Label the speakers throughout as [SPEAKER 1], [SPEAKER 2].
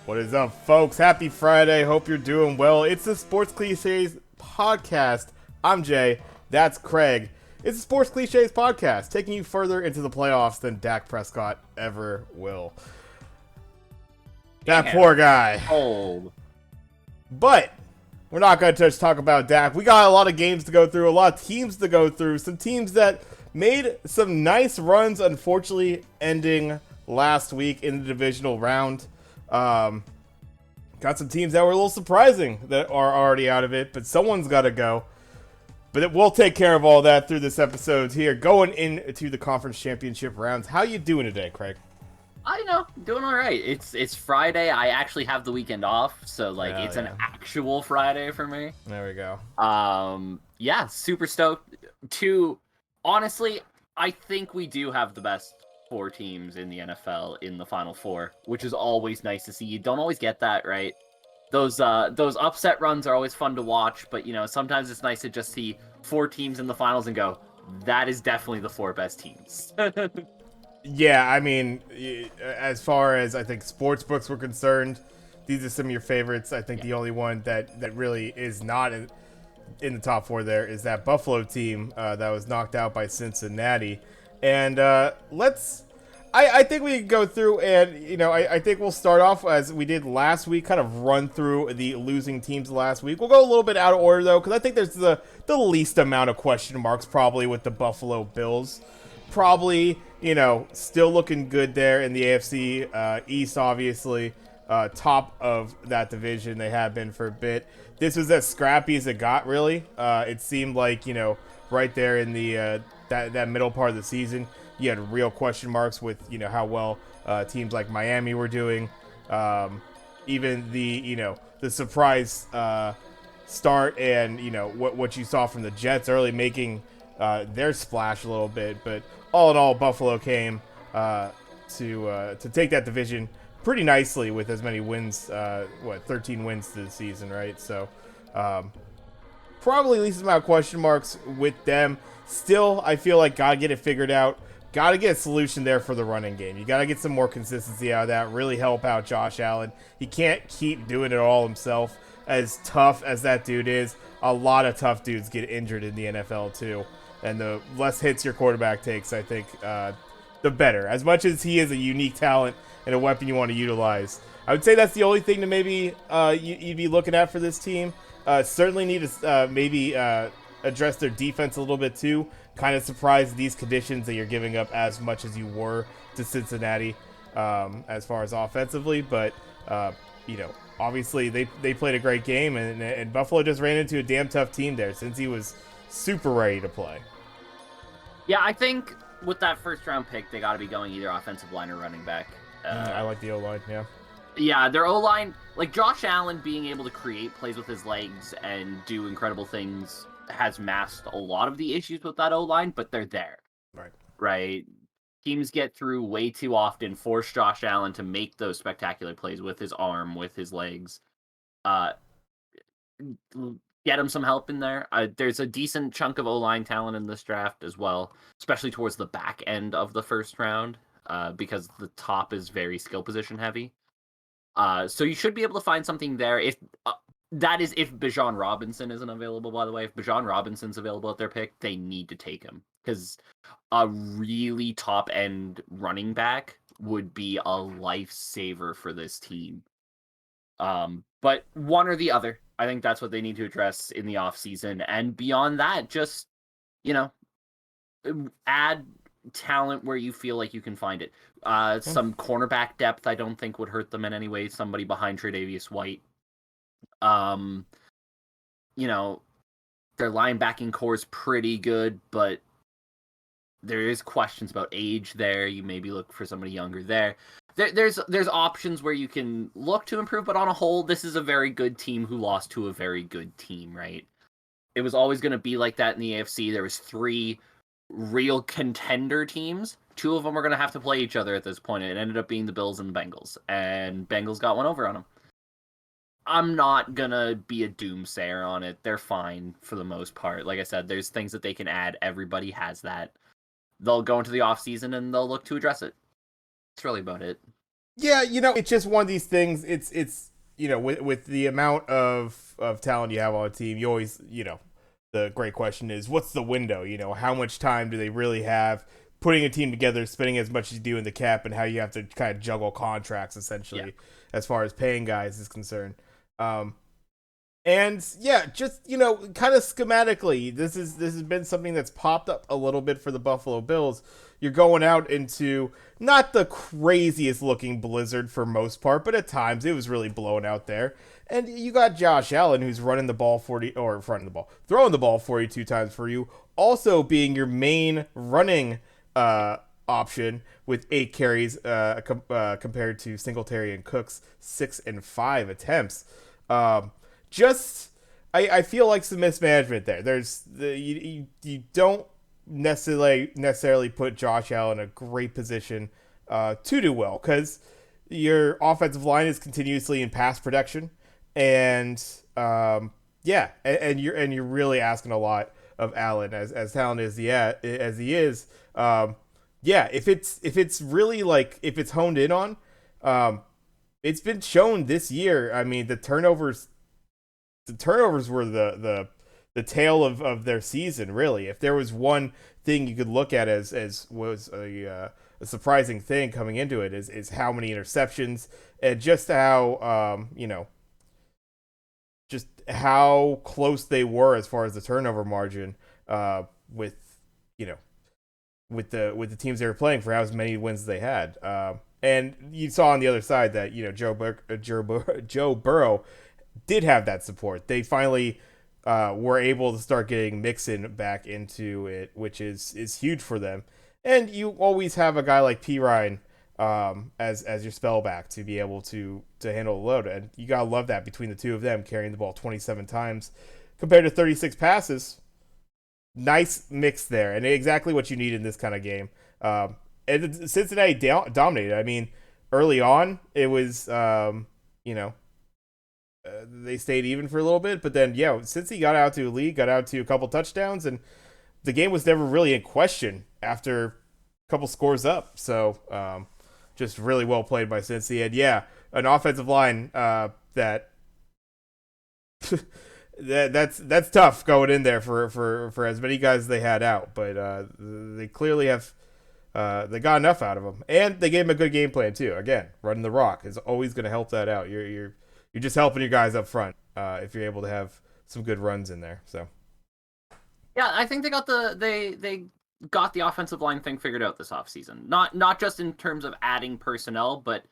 [SPEAKER 1] What is up, folks? Happy Friday. Hope you're doing well. It's the Sports Cliches podcast. I'm Jay. That's Craig. It's the Sports Cliches podcast, taking you further into the playoffs than Dak Prescott ever will. That
[SPEAKER 2] Damn,
[SPEAKER 1] poor guy.
[SPEAKER 2] old.
[SPEAKER 1] But we're not going to just talk about Dak. We got a lot of games to go through, a lot of teams to go through, some teams that made some nice runs, unfortunately ending last week in the divisional round. Got some teams that were a little surprising that are already out of it, but someone's got to go. But we'll take care of all that through this episode here, going into the conference championship rounds. How you doing today, Craig?
[SPEAKER 2] I know, doing all right. It's Friday. I actually have the weekend off, so it's an actual Friday for me.
[SPEAKER 1] There we go.
[SPEAKER 2] Yeah, super stoked. Honestly, I think we do have the best four teams in the NFL in the Final Four, which is always nice to see. You don't always get that, right? Those upset runs are always fun to watch, but sometimes it's nice to just see four teams in the finals and go, that is definitely the four best teams.
[SPEAKER 1] Yeah, I mean, as far as I think sports books were concerned, these are some of your favorites. I think the only one that really is not in the top four there is that Buffalo team that was knocked out by Cincinnati. And I think we can go through and, I think we'll start off as we did last week, kind of run through the losing teams last week. We'll go a little bit out of order, though, because I think there's the least amount of question marks probably with the Buffalo Bills. Probably, still looking good there in the AFC East, obviously. Top of that division. They have been for a bit. This was as scrappy as it got, really. It seemed like, right there in the that middle part of the season, you had real question marks with, how well teams like Miami were doing. Even the surprise start and, what you saw from the Jets early making their splash a little bit. But all in all, Buffalo came to take that division pretty nicely with as many wins, 13 wins this season, right? So probably least amount of question marks with them. Still, I feel like gotta get it figured out. Gotta get a solution there for the running game. You gotta get some more consistency out of that. Really help out Josh Allen. He can't keep doing it all himself. As tough as that dude is, a lot of tough dudes get injured in the NFL too. And the less hits your quarterback takes, I think, the better. As much as he is a unique talent and a weapon you want to utilize, I would say that's the only thing to maybe you'd be looking at for this team. Certainly need to maybe address their defense a little bit too. Kind of surprised these conditions that you're giving up as much as you were to Cincinnati as far as offensively. But, obviously they played a great game, and Buffalo just ran into a damn tough team there since he was super ready to play.
[SPEAKER 2] Yeah, I think with that first round pick, they got to be going either offensive line or running back.
[SPEAKER 1] I like the O-line, yeah.
[SPEAKER 2] Yeah, their O-line, like Josh Allen being able to create plays with his legs and do incredible things has masked a lot of the issues with that O-line, but they're there. Right? Teams get through way too often, force Josh Allen to make those spectacular plays with his arm, with his legs. Get him some help in there. There's a decent chunk of O-line talent in this draft as well, especially towards the back end of the first round, because the top is very skill position heavy. So you should be able to find something there. If Bijan Robinson isn't available, by the way. If Bijan Robinson's available at their pick, they need to take him, because a really top-end running back would be a lifesaver for this team. But one or the other. I think that's what they need to address in the offseason. And beyond that, just, add talent where you feel like you can find it. Some cornerback depth I don't think would hurt them in any way. Somebody behind Tre'Davious White. Their linebacking core is pretty good, but there is questions about age there. You maybe look for somebody younger there. There's options where you can look to improve, but on a whole, this is a very good team who lost to a very good team, right? It was always going to be like that in the AFC. There was three real contender teams. Two of them were going to have to play each other at this point. It ended up being the Bills and the Bengals, and Bengals got one over on them. I'm not going to be a doomsayer on it. They're fine for the most part. Like I said, there's things that they can add. Everybody has that. They'll go into the offseason and they'll look to address it. That's really about it.
[SPEAKER 1] Yeah, it's just one of these things. It's with the amount of talent you have on a team, you always the great question is what's the window? How much time do they really have putting a team together, spending as much as you do in the cap, and how you have to kind of juggle contracts
[SPEAKER 2] Yeah.
[SPEAKER 1] essentially as far as paying guys is concerned. Um, and yeah, just kind of schematically, this has been something that's popped up a little bit for the Buffalo Bills. You're going out into not the craziest looking blizzard for most part, but at times it was really blowing out there. And you got Josh Allen who's running the ball 40 or running the ball, throwing the ball 42 times for you, also being your main running option with 8 carries compared to Singletary and Cook's 6 and 5 attempts. Um, just I feel like some mismanagement there. You don't necessarily put Josh Allen in a great position to do well because your offensive line is continuously in pass protection, and yeah, and you're really asking a lot of Allen as talented as he is. Yeah, if it's really like if it's honed in on, um, it's been shown this year. I mean, the turnovers were the tail of their season. Really, if there was one thing you could look at as was a surprising thing coming into it is how many interceptions and just how just how close they were as far as the turnover margin with you know with the teams they were playing for how many wins they had. And you saw on the other side that Joe Burrow did have that support. They finally were able to start getting Mixon back into it, which is huge for them. And you always have a guy like P Ryan as your spellback to be able to handle the load, and you gotta love that between the two of them carrying the ball 27 times compared to 36 passes. Nice mix there, and exactly what you need in this kind of game. And Cincinnati dominated. I mean, early on it was they stayed even for a little bit, but then yeah, since he got out to a lead, got out to a couple touchdowns, and the game was never really in question after a couple scores up. So just really well played by Cincy, and yeah, an offensive line that that's tough going in there for as many guys as they had out, but they clearly have. They got enough out of him, and they gave him a good game plan too. Again, running the rock is always going to help that out. You're just helping your guys up front if you're able to have some good runs in there. So
[SPEAKER 2] Yeah, I think they got the offensive line thing figured out this offseason. Not just in terms of adding personnel, but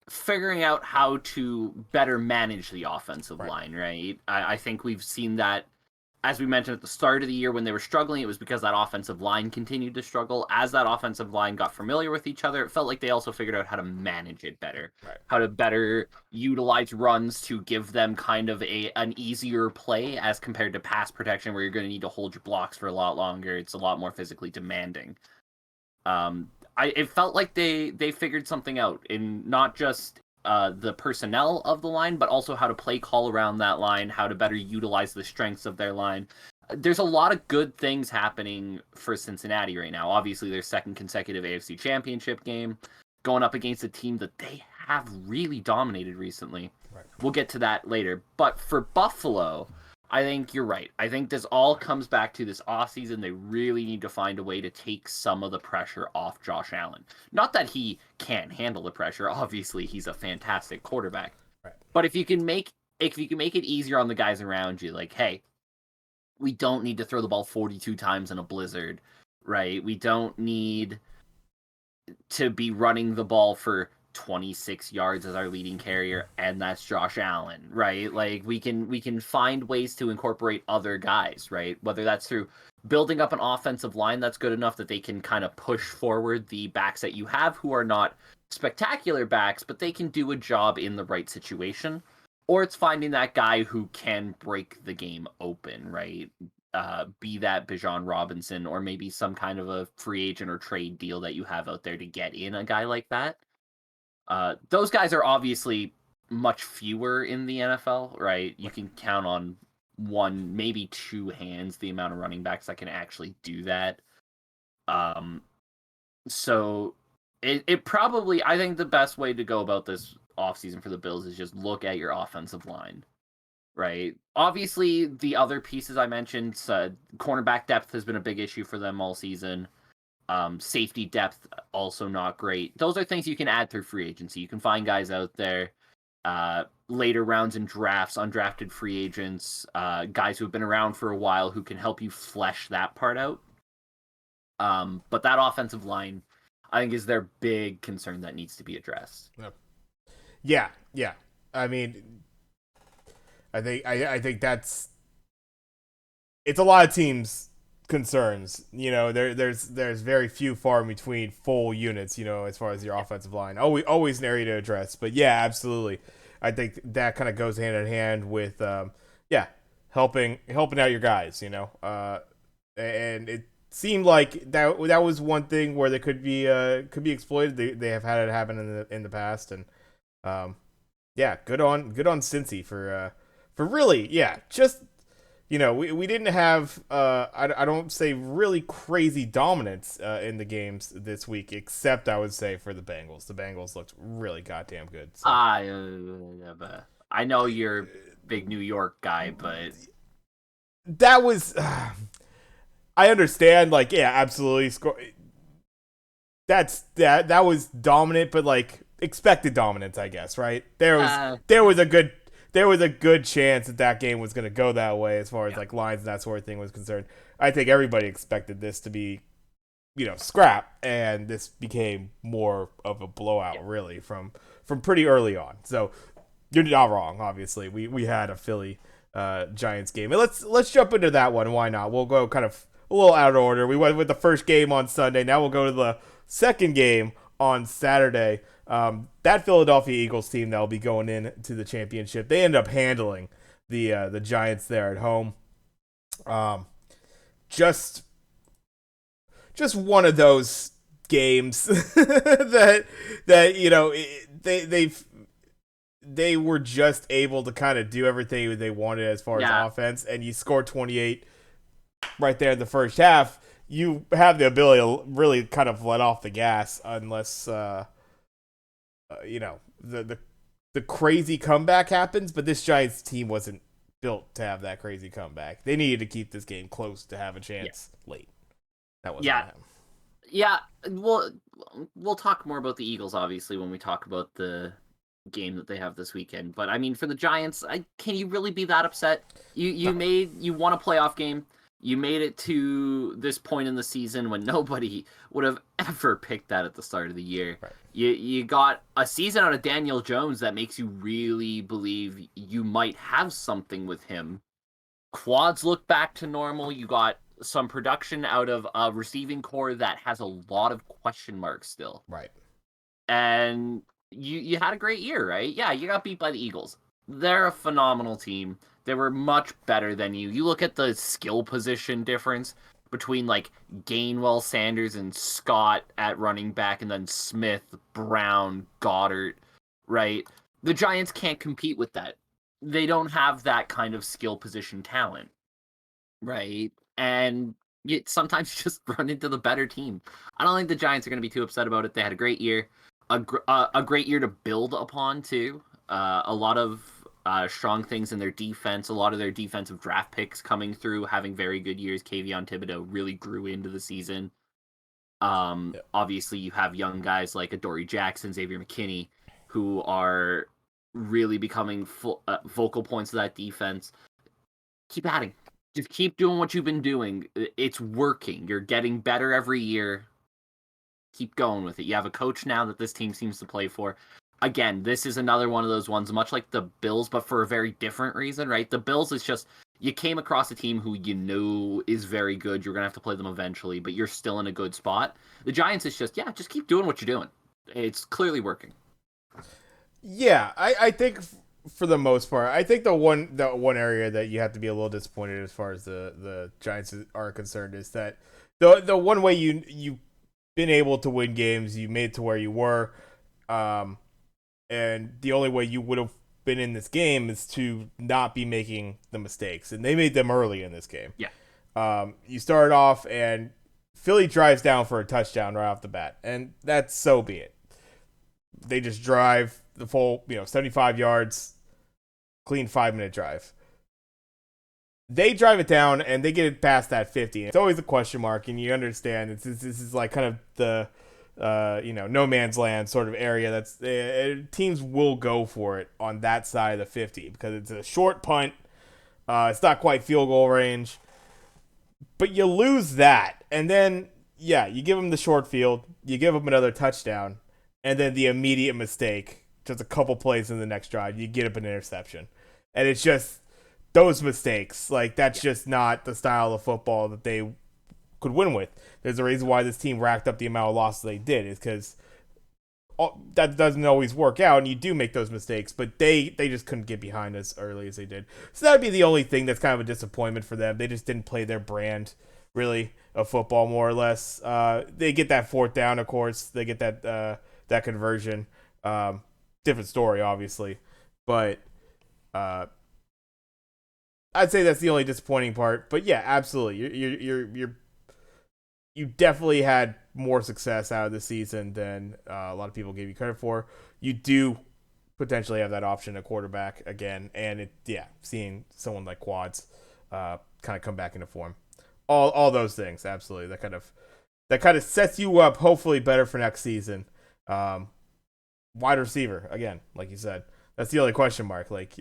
[SPEAKER 2] figuring out how to better manage the offensive
[SPEAKER 1] right,
[SPEAKER 2] line, right? I think we've seen that, as we mentioned at the start of the year when they were struggling, it was because that offensive line continued to struggle. As that offensive line got familiar with each other, it felt like they also figured out how to manage it better,
[SPEAKER 1] right,
[SPEAKER 2] how to better utilize runs to give them kind of an easier play as compared to pass protection where you're going to need to hold your blocks for a lot longer. It's a lot more physically demanding. It felt like they figured something out in not just the personnel of the line, but also how to play call around that line, how to better utilize the strengths of their line. There's a lot of good things happening for Cincinnati right now. Obviously, their second consecutive AFC Championship game, going up against a team that they have really dominated recently.
[SPEAKER 1] right.
[SPEAKER 2] We'll get to that later. But for Buffalo, I think you're right. I think this all comes back to this offseason. They really need to find a way to take some of the pressure off Josh Allen. Not that he can't handle the pressure. Obviously, he's a fantastic quarterback.
[SPEAKER 1] Right.
[SPEAKER 2] But if you can make it easier on the guys around you, like, hey, we don't need to throw the ball 42 times in a blizzard, right? We don't need to be running the ball for 26 yards as our leading carrier, and that's Josh Allen, right? Like we can find ways to incorporate other guys, right? Whether that's through building up an offensive line that's good enough that they can kind of push forward the backs that you have who are not spectacular backs, but they can do a job in the right situation. Or it's finding that guy who can break the game open, right? Be that Bijan Robinson or maybe some kind of a free agent or trade deal that you have out there to get in a guy like that. Those guys are obviously much fewer in the NFL, right? You can count on one, maybe two hands the amount of running backs that can actually do that. Um, so It probably, I think the best way to go about this offseason for the Bills is just look at your offensive line, right? Obviously, the other pieces I mentioned, cornerback depth has been a big issue for them all season. Safety depth also not great. Those are things you can add through free agency. You can find guys out there, later rounds in drafts, undrafted free agents, guys who have been around for a while who can help you flesh that part out. But that offensive line, I think, is their big concern that needs to be addressed.
[SPEAKER 1] Yeah, yeah. I mean, I think that's it's a lot of teams' concerns. There's very few far in between full units. As far as your offensive line, always an area to address. But yeah, absolutely. I think that kind of goes hand in hand with yeah, helping out your guys. And it seemed like that was one thing where they could be exploited. They have had it happen in the past, and yeah, good on Cincy for really, yeah, just we didn't have I don't say really crazy dominance in the games this week, except I would say for the Bengals. The Bengals looked really goddamn good. So.
[SPEAKER 2] I know you're a big New York guy, but
[SPEAKER 1] that was I understand. Like, yeah, absolutely. That was dominant, but like expected dominance, I guess. Right there was a good chance that game was going to go that way as far as like lines and that sort of thing was concerned. I think everybody expected this to be, scrap, and this became more of a blowout, really, from pretty early on. So you're not wrong. Obviously, we had a Philly Giants game, and let's jump into that one. Why not? We'll go kind of a little out of order. We went with the first game on Sunday. Now we'll go to the second game on Saturday. That Philadelphia Eagles team that will be going into the championship, they end up handling the Giants there at home. Just one of those games that they were just able to kind of do everything they wanted as far as offense, and you score 28 right there in the first half. You have the ability to really kind of let off the gas unless the crazy comeback happens. But this Giants team wasn't built to have that crazy comeback. They needed to keep this game close to have a chance late. That wasn't gonna happen.
[SPEAKER 2] Yeah, we'll talk more about the Eagles obviously when we talk about the game that they have this weekend. But I mean, for the Giants, can you really be that upset? You won a playoff game. You made it to this point in the season when nobody would have ever picked that at the start of the year.
[SPEAKER 1] Right.
[SPEAKER 2] You got a season out of Daniel Jones that makes you really believe you might have something with him. Quads look back to normal. You got some production out of a receiving core that has a lot of question marks still.
[SPEAKER 1] Right.
[SPEAKER 2] And you had a great year, right? Yeah, you got beat by the Eagles. They're a phenomenal team. They were much better than you. You look at the skill position difference between like Gainwell, Sanders, and Scott at running back, and then Smith, Brown, Goddard, right? The Giants can't compete with that. They don't have that kind of skill position talent, right? And you sometimes just run into the better team. I don't think the Giants are going to be too upset about it. They had a great year, a great year to build upon too. A lot of strong things in their defense. A lot of their defensive draft picks coming through, having very good years. Kayvon Thibodeau really grew into the season. Obviously, you have young guys like Adoree Jackson, Xavier McKinney, who are really becoming vocal points of that defense. Keep adding. Just keep doing what you've been doing. It's working. You're getting better every year. Keep going with it. You have a coach now that this team seems to play for. Again, this is another one of those ones, much like the Bills, but for a very different reason, right? The Bills is just, you came across a team who you know is very good. You're going to have to play them eventually, but you're still in a good spot. The Giants is just, just keep doing what you're doing. It's clearly working.
[SPEAKER 1] Yeah, I think for the most part, I think the one area that you have to be a little disappointed as far as the Giants are concerned is that the one way you've been able to win games, you made it to where you were, and the only way you would have been in this game is to not be making the mistakes, and they made them early in this game.
[SPEAKER 2] Yeah.
[SPEAKER 1] You started off and Philly drives down for a touchdown right off the bat, and that's so be it. They just drive the full, 75 yards, clean 5-minute drive. They drive it down and they get it past that 50. It's always a question mark, and you understand this is like kind of the no man's land sort of area. That's teams will go for it on that side of the 50 because it's a short punt. It's not quite field goal range, but you lose that, and then you give them the short field, you give them another touchdown, and then the immediate mistake, just a couple plays in the next drive, you get up an interception, and it's just those mistakes. Like that's just not the style of football that they could win with. There's a reason why this team racked up the amount of losses they did, is because that doesn't always work out, and you do make those mistakes, but they just couldn't get behind as early as they did. So that would be the only thing that's kind of a disappointment for them. They just didn't play their brand, really, of football, more or less. They get that fourth down, of course. They get that conversion. Different story, obviously. But I'd say that's the only disappointing part. But yeah, absolutely. You definitely had more success out of the season than a lot of people gave you credit for. You do potentially have that option at quarterback again, and seeing someone like Quads kind of come back into form. All those things, absolutely. That kind of sets you up hopefully better for next season. Wide receiver again, like you said. That's the only question mark. Like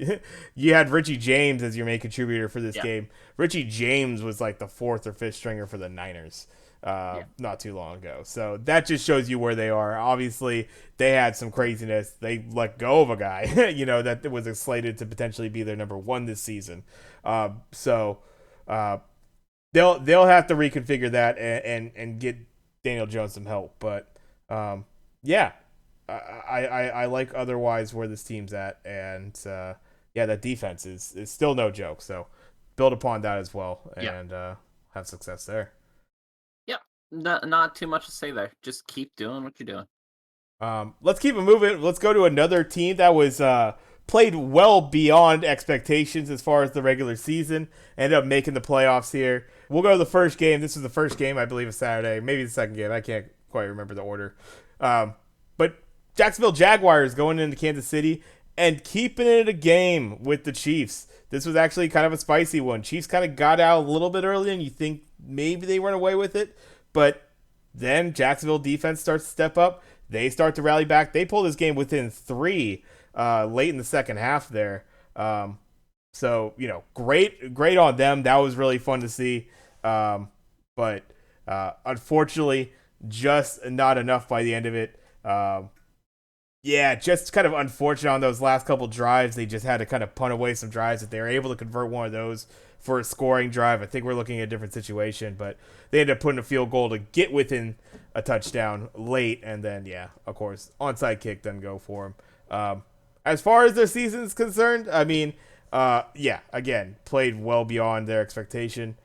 [SPEAKER 1] you had Richie James as your main contributor for this game. Richie James was like the fourth or fifth stringer for the Niners not too long ago. So that just shows you where they are. Obviously, they had some craziness. They let go of a guy, that was slated to potentially be their number one this season. So they'll have to reconfigure that and get Daniel Jones some help. But I like otherwise where this team's at, and that defense is still no joke. So build upon that as well, and have success there.
[SPEAKER 2] Yep, not too much to say there. Just keep doing what you're doing.
[SPEAKER 1] Let's keep it moving. Let's go to another team that was played well beyond expectations as far as the regular season. Ended up making the playoffs here. We'll go to the first game. This is the first game, I believe, of Saturday. Maybe the second game. I can't quite remember the order. But Jacksonville Jaguars going into Kansas City and keeping it a game with the Chiefs. This was actually kind of a spicy one. Chiefs kind of got out a little bit early, and you think maybe they run away with it. But then Jacksonville defense starts to step up. They start to rally back. They pull this game within 3 late in the second half there. So, great on them. That was really fun to see. But unfortunately, just not enough by the end of it. Just kind of unfortunate on those last couple drives. They just had to kind of punt away some drives. If they were able to convert one of those for a scoring drive, I think we're looking at a different situation. But they ended up putting a field goal to get within a touchdown late. And then, of course, onside kick doesn't go for them. As far as their season is concerned, I mean, again, played well beyond their expectation.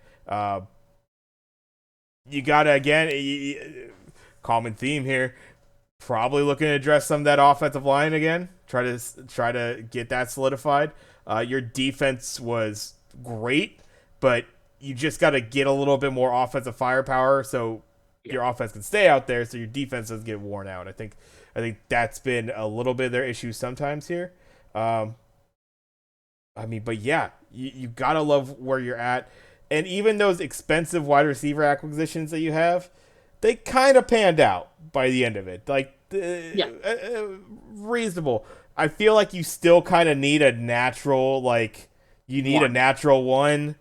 [SPEAKER 1] You got to, again, common theme here, probably looking to address some of that offensive line again. Try to get that solidified. Your defense was great, but you just got to get a little bit more offensive firepower so your offense can stay out there, so your defense doesn't get worn out. I think that's been a little bit of their issue sometimes here. You gotta love where you're at, and even those expensive wide receiver acquisitions that you have, they kind of panned out by the end of it. Like, reasonable. I feel like you still kind of need a natural, a natural one.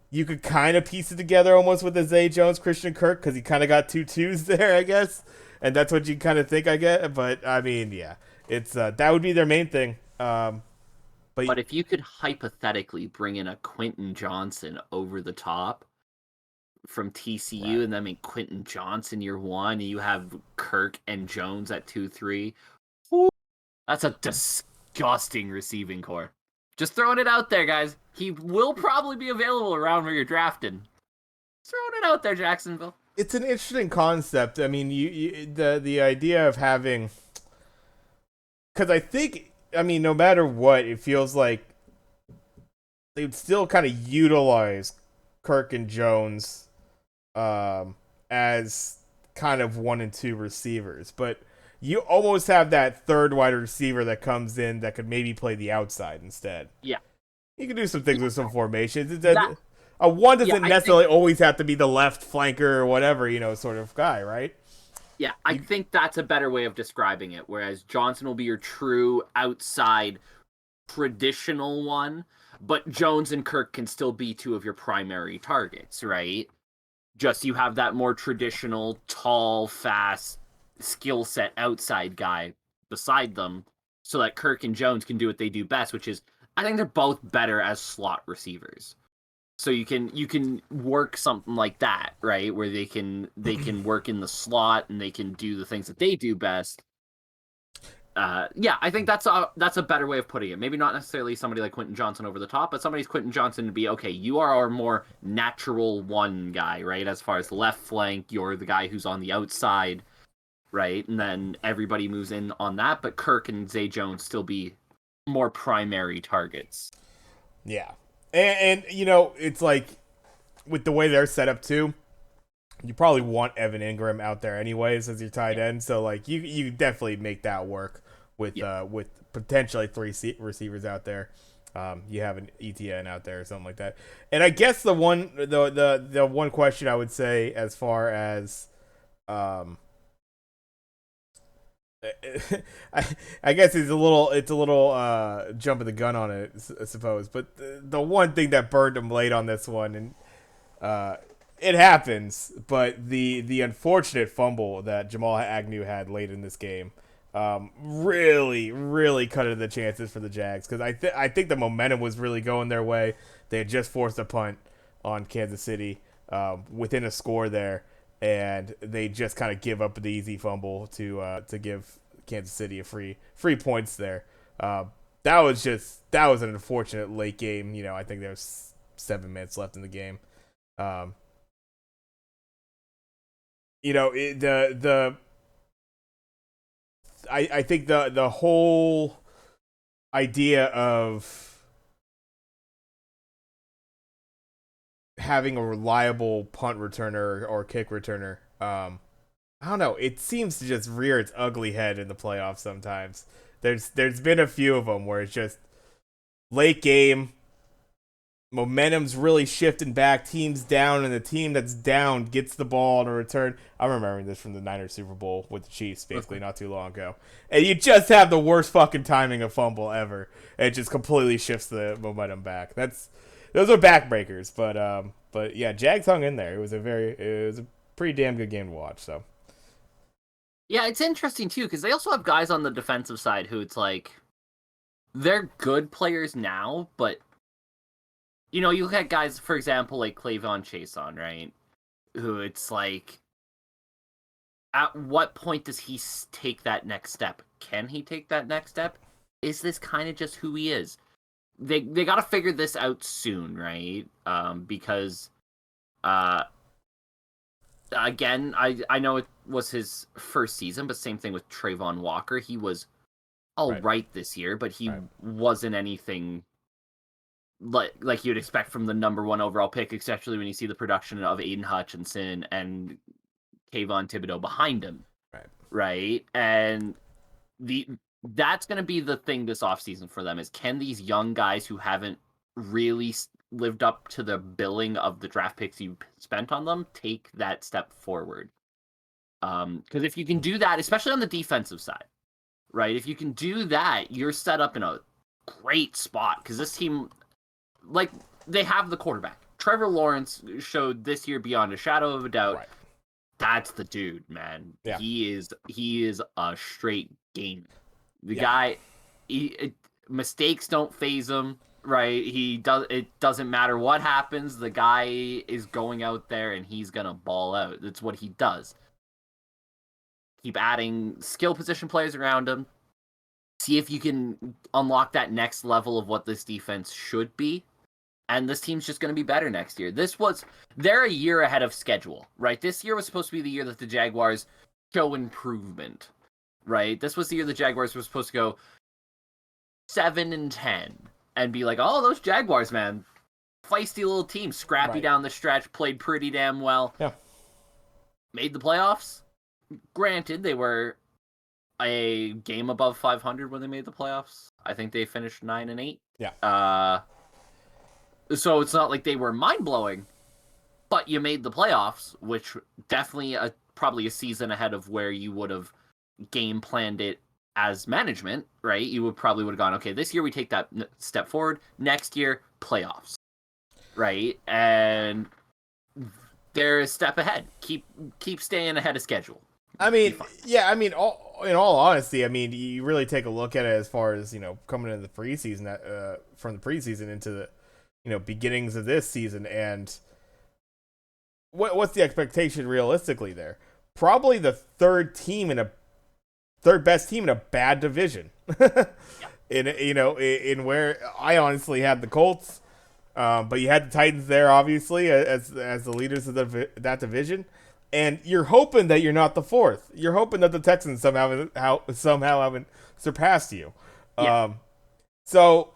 [SPEAKER 1] You could kind of piece it together almost with the Zay Jones, Christian Kirk, because he kind of got 2 twos there, I guess. And that's what you kind of think I get. But, I mean, it's that would be their main thing.
[SPEAKER 2] But if you could hypothetically bring in a Quentin Johnson over the top from TCU, and then make Quentin Johnson year one, and you have Kirk and Jones at 2-3, that's a disgusting receiving core. Just throwing it out there, guys. He will probably be available around where you're drafting. Just throwing it out there, Jacksonville.
[SPEAKER 1] It's an interesting concept. I mean, the idea of having, because I think, no matter what, it feels like they would still kind of utilize Kirk and Jones as kind of 1 and 2 receivers, but you almost have that third wide receiver that comes in that could maybe play the outside instead.
[SPEAKER 2] Yeah.
[SPEAKER 1] You can do some things with some formations.
[SPEAKER 2] That
[SPEAKER 1] A one
[SPEAKER 2] yeah,
[SPEAKER 1] doesn't
[SPEAKER 2] I think
[SPEAKER 1] necessarily always have to be the left flanker or whatever, sort of guy, right?
[SPEAKER 2] yeah, I
[SPEAKER 1] You,
[SPEAKER 2] think that's a better way of describing it. Whereas Johnson will be your true outside traditional one, but Jones and Kirk can still be two of your primary targets, right? Just you have that more traditional, tall, fast, skill set outside guy beside them, so that Kirk and Jones can do what they do best, which is I think they're both better as slot receivers. So you can work something like that, right? Where they can work in the slot and they can do the things that they do best. Yeah, I think that's a better way of putting it. Maybe not necessarily somebody like Quentin Johnson over the top, but somebody's Quentin Johnson to be okay. You are our more natural one guy, right? As far as the left flank, you're the guy who's on the outside, right? And then everybody moves in on that. But Kirk and Zay Jones still be more primary targets.
[SPEAKER 1] yeah, it's like with the way they're set up too. You probably want Evan Ingram out there anyways as your tight
[SPEAKER 2] Yeah,
[SPEAKER 1] end, so like you definitely make that work
[SPEAKER 2] yeah,
[SPEAKER 1] with potentially three receivers out there. You have an ETN out there or something like that. And I guess the one question I would say as far as um, I guess it's a little jumping the gun on it, I suppose. But the one thing that burned him late on this one, and uh, it happens, but the unfortunate fumble that Jamal Agnew had late in this game really really cut into the chances for the Jags because I think the momentum was really going their way. They had just forced a punt on Kansas City within a score there, and they just kind of give up the easy fumble to give Kansas City a free points there. That was an unfortunate late game. I think there was 7 minutes left in the game. Um, the I think the whole idea of having a reliable punt returner or kick returner, I don't know. It seems to just rear its ugly head in the playoffs sometimes. There's been a few of them where it's just late game, momentum's really shifting back, team's down, and the team that's down gets the ball on a return. I'm remembering this from the Niners Super Bowl with the Chiefs, basically not too long ago. And you just have the worst fucking timing of fumble ever. It just completely shifts the momentum back. Those are backbreakers, but yeah, Jags hung in there. It was a pretty damn good game to watch. So
[SPEAKER 2] yeah. It's interesting too because they also have guys on the defensive side who it's like they're good players now, but you look at guys, for example, like Clavon Chason, right? Who it's like, at what point does he take that next step? Can he take that next step? Is this kind of just who he is? They got to figure this out soon, right? Because uh, again, I know it was his first season, but same thing with Trayvon Walker. He was all
[SPEAKER 1] right,
[SPEAKER 2] right this year, but he
[SPEAKER 1] right,
[SPEAKER 2] wasn't anything like you'd expect from the number one overall pick, especially when you see the production of Aiden Hutchinson and Kayvon Thibodeau behind him,
[SPEAKER 1] right.
[SPEAKER 2] right? And the that's going to be the thing this offseason for them is can these young guys who haven't really lived up to the billing of the draft picks you spent on them take that step forward? Because if you can do that, especially on the defensive side, right? If you can do that, you're set up in a great spot because this team, like, they have the quarterback. Trevor Lawrence showed this year beyond a shadow of a doubt.
[SPEAKER 1] Right.
[SPEAKER 2] That's the dude, man.
[SPEAKER 1] Yeah.
[SPEAKER 2] He is a straight gamer. The
[SPEAKER 1] Yeah.
[SPEAKER 2] guy, mistakes don't phase him. Right? It doesn't matter what happens. The guy is going out there and he's gonna ball out. That's what he does. Keep adding skill position players around him. See if you can unlock that next level of what this defense should be. And this team's just going to be better next year. They're a year ahead of schedule, right? This year was supposed to be the year that the Jaguars show improvement, right? This was the year the Jaguars were supposed to go 7-10 and be like, oh, those Jaguars, man, feisty little team, scrappy
[SPEAKER 1] Right.
[SPEAKER 2] down the stretch, played pretty damn well.
[SPEAKER 1] Yeah.
[SPEAKER 2] made the playoffs. Granted, they were a game above 500 when they made the playoffs. I think they finished 9-8.
[SPEAKER 1] Yeah.
[SPEAKER 2] So it's not like they were mind blowing, but you made the playoffs, which definitely probably a season ahead of where you would have game planned it as management, right? You would have gone, okay, this year we take that step forward. Next year, playoffs, right? And they're a step ahead. Keep staying ahead of schedule.
[SPEAKER 1] I mean, yeah, I mean, in all honesty, I mean, you really take a look at it as far as, coming into the preseason, from the preseason into the, beginnings of this season, and what's the expectation realistically there? Probably the third best team in a bad division. In where I honestly had the Colts, but you had the Titans there, obviously, as the leaders of that division. And you're hoping that you're not the fourth. You're hoping that the Texans somehow haven't surpassed you.
[SPEAKER 2] Yeah.
[SPEAKER 1] So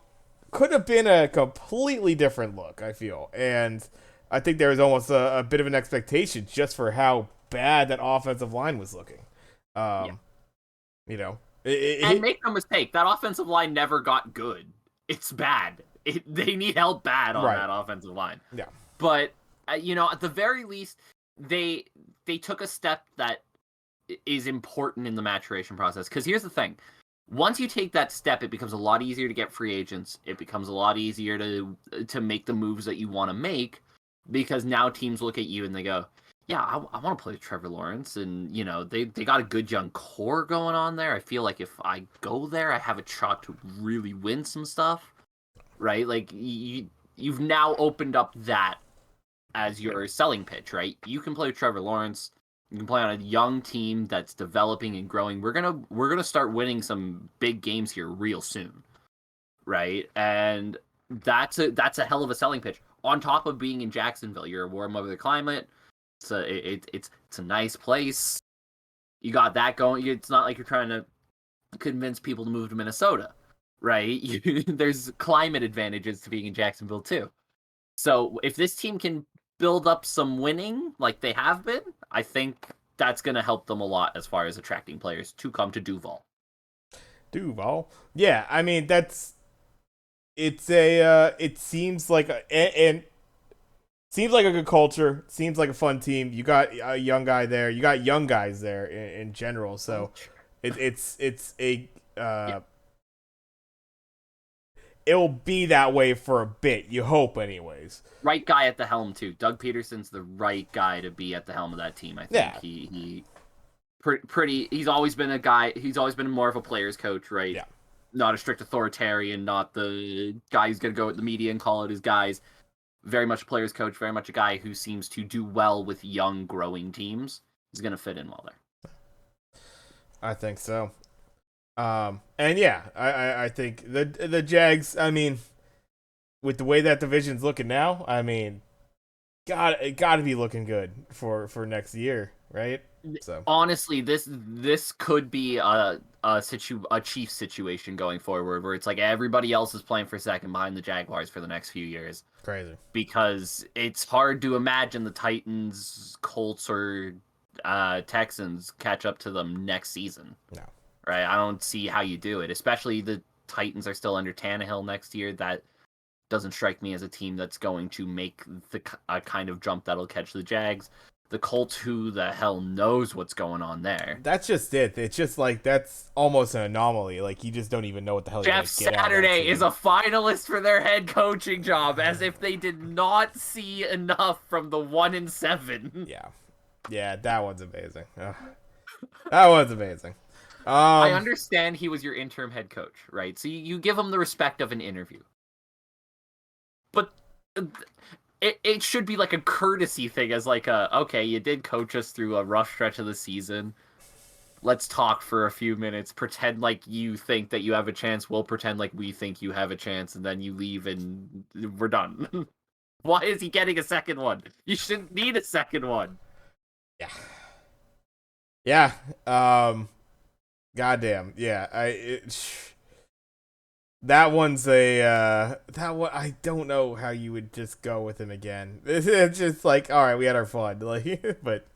[SPEAKER 1] could have been a completely different look, I feel. And I think there was almost a bit of an expectation just for how bad that offensive line was looking.
[SPEAKER 2] Yeah.
[SPEAKER 1] And
[SPEAKER 2] make no mistake, that offensive line never got good. It's bad. They need help bad on that offensive line.
[SPEAKER 1] Yeah.
[SPEAKER 2] But, at the very least, they took a step that is important in the maturation process. Because here's the thing. Once you take that step, it becomes a lot easier to get free agents. It becomes a lot easier to make the moves that you want to make. Because now teams look at you and they go, yeah, I want to play with Trevor Lawrence. And, they got a good young core going on there. I feel like if I go there, I have a shot to really win some stuff. Right? Like, you've now opened up that as your selling pitch, right? You can play with Trevor Lawrence. You can play on a young team that's developing and growing. We're gonna start winning some big games here real soon, right? And that's a hell of a selling pitch. On top of being in Jacksonville, you're a warm weather climate. It's a nice place. You got that going. It's not like you're trying to convince people to move to Minnesota, right? There's climate advantages to being in Jacksonville too. So if this team can build up some winning like they have been, I think that's going to help them a lot as far as attracting players to come to Duval.
[SPEAKER 1] Yeah, I mean, it seems like seems like a good culture, seems like a fun team. You got a young guy there, you got young guys there in general, so it's it'll be that way for a bit, you hope, anyways.
[SPEAKER 2] Right guy at the helm too. Doug Peterson's the right guy to be at the helm of that team. I think he pretty. He's always been a guy. He's always been more of a player's coach, right?
[SPEAKER 1] Yeah.
[SPEAKER 2] Not a strict authoritarian. Not the guy who's gonna go at the media and call it his guys. Very much a player's coach. Very much a guy who seems to do well with young, growing teams. He's gonna fit in well there.
[SPEAKER 1] I think so. And yeah, I think the Jags, I mean, with the way that division's looking now, I mean, it got to be looking good for next year, right? So
[SPEAKER 2] honestly, this could be a Chiefs situation going forward, where it's like everybody else is playing for second behind the Jaguars for the next few years.
[SPEAKER 1] Crazy,
[SPEAKER 2] because it's hard to imagine the Titans, Colts, or Texans catch up to them next season.
[SPEAKER 1] No.
[SPEAKER 2] Right? I don't see how you do it. Especially the Titans are still under Tannehill next year. That doesn't strike me as a team that's going to make a kind of jump that'll catch the Jags. The Colts, who the hell knows what's going on there?
[SPEAKER 1] That's just it. It's just like that's almost an anomaly. Like you just don't even know what the hell.
[SPEAKER 2] Jeff Saturday is a finalist for their head coaching job, as if they did not see enough from the 1-7.
[SPEAKER 1] Yeah, that one's amazing. That one's amazing.
[SPEAKER 2] I understand he was your interim head coach, right? So you give him the respect of an interview. But it should be like a courtesy thing, as like okay, you did coach us through a rough stretch of the season. Let's talk for a few minutes, pretend like you think that you have a chance, we'll pretend like we think you have a chance, and then you leave and we're done. Why is he getting a second one? You shouldn't need a second one.
[SPEAKER 1] Yeah. Goddamn. Yeah. That one's that one. I don't know how you would just go with him again. It's just like, all right, we had our fun, like, but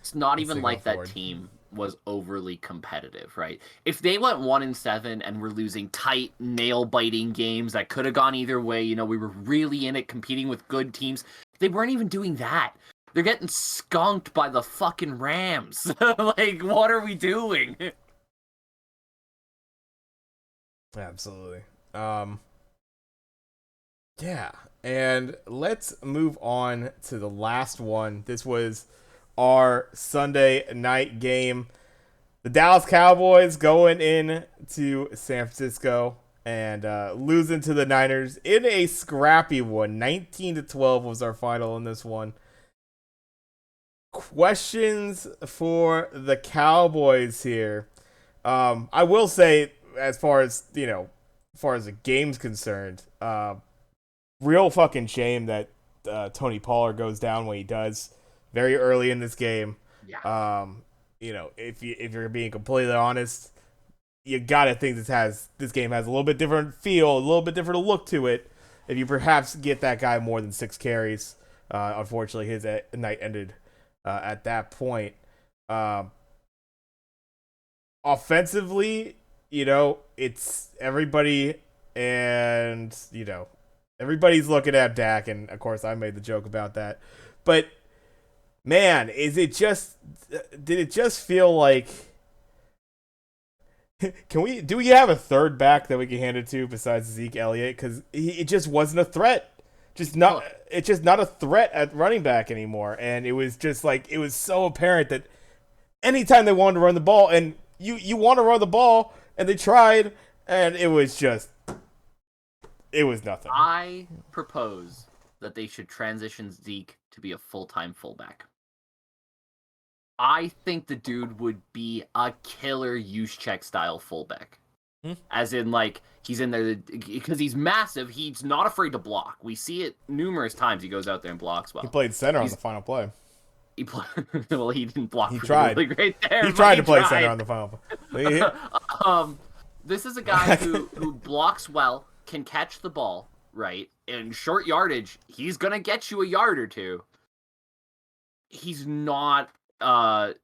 [SPEAKER 2] It's not even
[SPEAKER 1] instead of going
[SPEAKER 2] like that
[SPEAKER 1] forward.
[SPEAKER 2] team was overly competitive, right? If they went 1-7 and were losing tight, nail biting games that could have gone either way, we were really in it competing with good teams. They weren't even doing that. They're getting skunked by the fucking Rams. Like, what are we doing?
[SPEAKER 1] Absolutely. Yeah, and let's move on to the last one. This was our Sunday night game. The Dallas Cowboys going in to San Francisco and losing to the Niners in a scrappy one. 19-12 was our final in this one. Questions for the Cowboys here. I will say, as far as the game's concerned, real fucking shame that Tony Pollard goes down when he does very early in this game.
[SPEAKER 2] Yeah.
[SPEAKER 1] If you're being completely honest, you gotta think this game has a little bit different feel, a little bit different look to it. If you perhaps get that guy more than 6 carries, unfortunately his night ended at that point. Offensively, it's everybody, and everybody's looking at Dak, and of course I made the joke about that. But man, did it just feel like do we have a third back that we can hand it to besides Zeke Elliott? Because it just wasn't a threat. It's just not a threat at running back anymore. And it was just like, it was so apparent that anytime they wanted to run the ball, and you want to run the ball, and they tried, and it was nothing.
[SPEAKER 2] I propose that they should transition Zeke to be a full-time fullback. I think the dude would be a killer Juszczyk style fullback. As in, like, he's in there because he's massive. He's not afraid to block. We see it numerous times. He goes out there and blocks well.
[SPEAKER 1] He played center on the final play.
[SPEAKER 2] Well, he didn't block.
[SPEAKER 1] He tried.
[SPEAKER 2] Really great there.
[SPEAKER 1] He tried to play center on the final play.
[SPEAKER 2] This is a guy who blocks well, can catch the ball, right? In short yardage, he's gonna get you a yard or two. He's not. I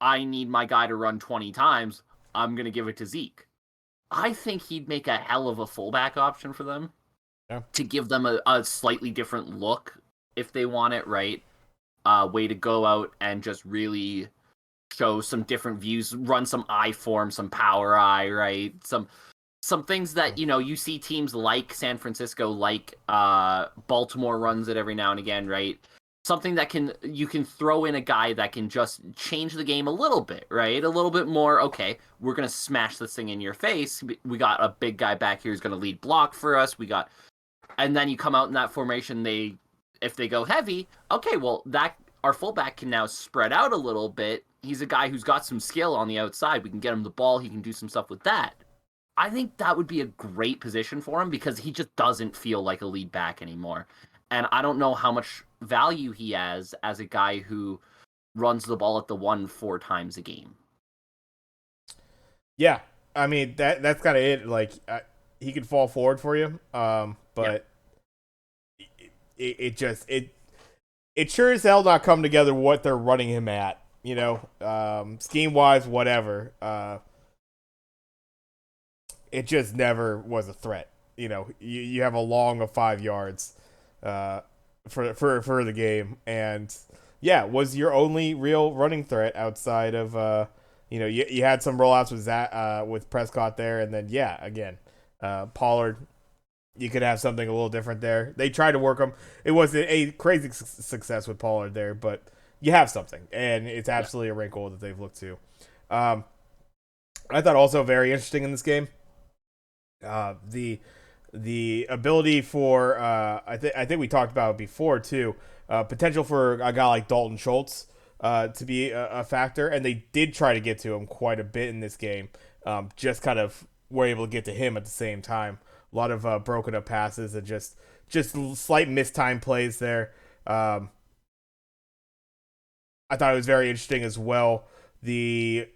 [SPEAKER 2] need my guy to run 20 times. I'm gonna give it to Zeke. I think he'd make a hell of a fullback option for them.
[SPEAKER 1] Yeah.
[SPEAKER 2] To give them a slightly different look if they want it, right? Way to go out and just really show some different views, run some I form, some power I, right? Some things that, you see teams like San Francisco, like Baltimore runs it every now and again, right? Something that you can throw in a guy that can just change the game a little bit, right? A little bit more, okay, we're going to smash this thing in your face. We got a big guy back here who's going to lead block for us. And then you come out in that formation, if they go heavy, okay, well, our fullback can now spread out a little bit. He's a guy who's got some skill on the outside. We can get him the ball. He can do some stuff with that. I think that would be a great position for him because he just doesn't feel like a lead back anymore. And I don't know how much value he has as a guy who runs the ball at the 4 times a game.
[SPEAKER 1] Yeah, I mean that's kind of it. Like he could fall forward for you, but it sure as hell not come together what they're running him at. Scheme wise, whatever. It just never was a threat. You have a long of 5 yards. For the game, and was your only real running threat outside of you had some rollouts with Prescott there, and then again Pollard, you could have something a little different there. They tried to work him. It wasn't a crazy success with Pollard there, but you have something, and it's absolutely a wrinkle that they've looked to. I thought also very interesting in this game, the ability for I think we talked about it before too, potential for a guy like Dalton Schultz to be a factor, and they did try to get to him quite a bit in this game. Just kind of were able to get to him at the same time. A lot of broken up passes and just slight mistimed plays there. I thought it was very interesting as well. The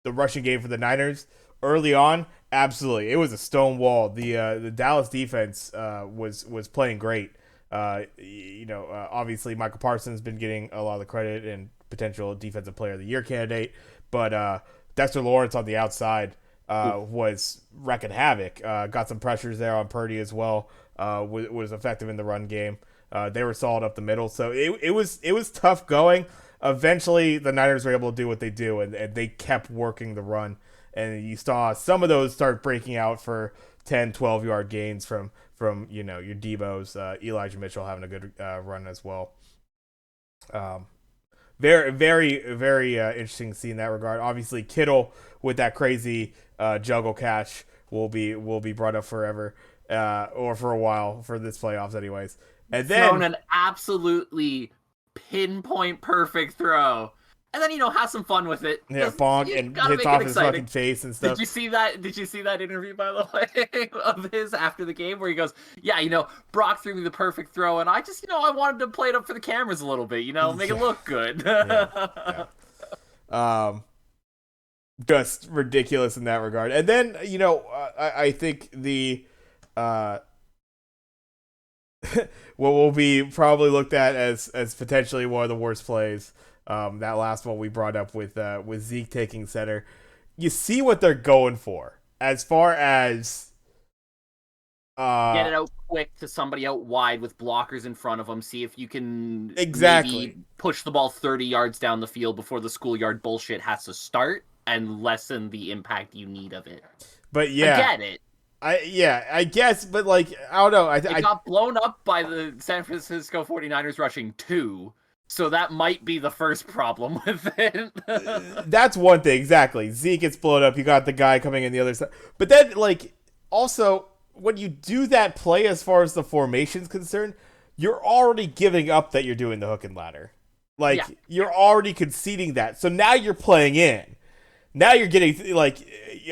[SPEAKER 1] rushing game for the Niners early on, absolutely, it was a stone wall. The Dallas defense was playing great. Obviously Michael Parsons has been getting a lot of the credit and potential defensive player of the year candidate, but Dexter Lawrence on the outside was wrecking havoc. Got some pressures there on Purdy as well. Was effective in the run game. They were solid up the middle, so it was tough going. Eventually, the Niners were able to do what they do, and they kept working the run. And you saw some of those start breaking out for 10, 12-yard gains from your Debo's. Elijah Mitchell having a good run as well. Very, very, very interesting to see in that regard. Obviously, Kittle with that crazy juggle catch will be brought up forever, or for a while for this playoffs, anyways. And then
[SPEAKER 2] thrown an absolutely pinpoint perfect throw, and then have some fun with it.
[SPEAKER 1] Yeah, bonk and hits off his fucking face and stuff.
[SPEAKER 2] Did you see that interview, by the way, of his after the game where he goes, "Yeah, Brock threw me the perfect throw, and I just, I wanted to play it up for the cameras a little bit, make it look good."
[SPEAKER 1] Just ridiculous in that regard. And then I think the what will be probably looked at as potentially one of the worst plays. That last one we brought up with Zeke taking center. You see what they're going for as far as
[SPEAKER 2] get it out quick to somebody out wide with blockers in front of them. See if you can
[SPEAKER 1] exactly
[SPEAKER 2] push the ball 30 yards down the field before the schoolyard bullshit has to start and lessen the impact you need of it.
[SPEAKER 1] But yeah,
[SPEAKER 2] I get it.
[SPEAKER 1] I guess, but I don't know.
[SPEAKER 2] It got blown up by the San Francisco 49ers rushing 2. So that might be the first problem with it.
[SPEAKER 1] That's one thing, exactly. Zeke gets blown up. You got the guy coming in the other side. But then, also, when you do that play as far as the formation's concerned, you're already giving up that you're doing the hook and ladder. You're already conceding that. So now you're playing in. Now you're getting,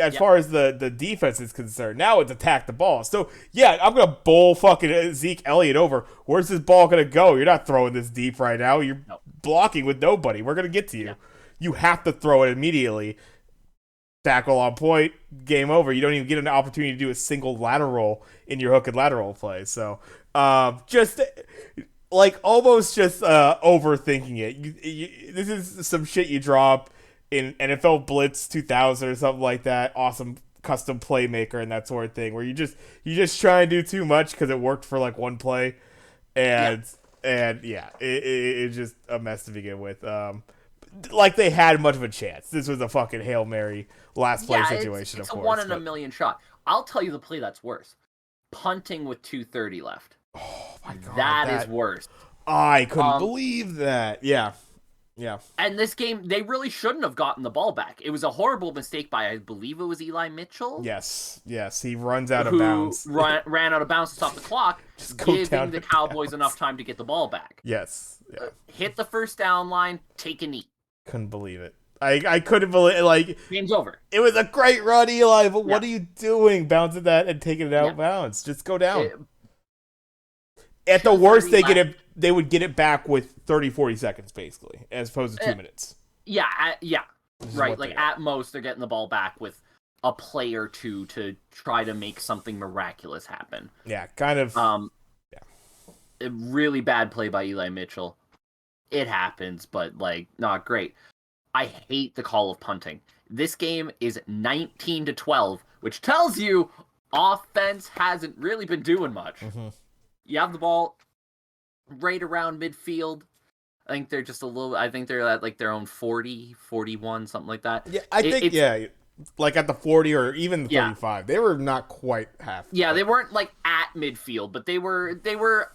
[SPEAKER 1] as far as the defense is concerned, now it's attack the ball. So, yeah, I'm going to bowl fucking Zeke Elliott over. Where's this ball going to go? You're not throwing this deep right now. You're blocking with nobody. We're going to get to you. Yeah. You have to throw it immediately. Tackle on point, game over. You don't even get an opportunity to do a single lateral in your hook and lateral play. So, just almost just overthinking it. This is some shit you drop in NFL Blitz 2000 or something like that. Awesome custom playmaker and that sort of thing, where you just try and do too much because it worked for one play, it's just a mess to begin with. They had much of a chance. This was a fucking Hail Mary last play situation.
[SPEAKER 2] It's
[SPEAKER 1] of course,
[SPEAKER 2] a 1 in a million shot. I'll tell you the play that's worse: punting with 2:30 left.
[SPEAKER 1] Oh my god,
[SPEAKER 2] that is worse.
[SPEAKER 1] I couldn't believe that. Yeah.
[SPEAKER 2] And this game, they really shouldn't have gotten the ball back. It was a horrible mistake by, I believe it was Eli Mitchell.
[SPEAKER 1] Yes. He runs out of bounds.
[SPEAKER 2] Ran out of bounds to stop the clock, giving the Cowboys enough time to get the ball back.
[SPEAKER 1] Yes. Yeah.
[SPEAKER 2] Hit the first down line, take a knee.
[SPEAKER 1] Couldn't believe it. I couldn't believe
[SPEAKER 2] game's over.
[SPEAKER 1] It was a great run, Eli, but what are you doing? Bouncing that and taking it out of bounds. Just go down. At the worst, they would get it back with 30, 40 seconds, basically, as opposed to 2 minutes.
[SPEAKER 2] Yeah. Right, at most, they're getting the ball back with a play or two to try to make something miraculous happen.
[SPEAKER 1] Yeah, kind of.
[SPEAKER 2] A really bad play by Eli Mitchell. It happens, but, not great. I hate the call of punting. This game is 19-12, which tells you offense hasn't really been doing much.
[SPEAKER 1] Mm-hmm.
[SPEAKER 2] You have the ball right around midfield. I think they're just I think they're at their own 40, 41, something like that.
[SPEAKER 1] Yeah, I think at the 40 or even the 35. They were not quite half.
[SPEAKER 2] Yeah, they weren't at midfield, but they were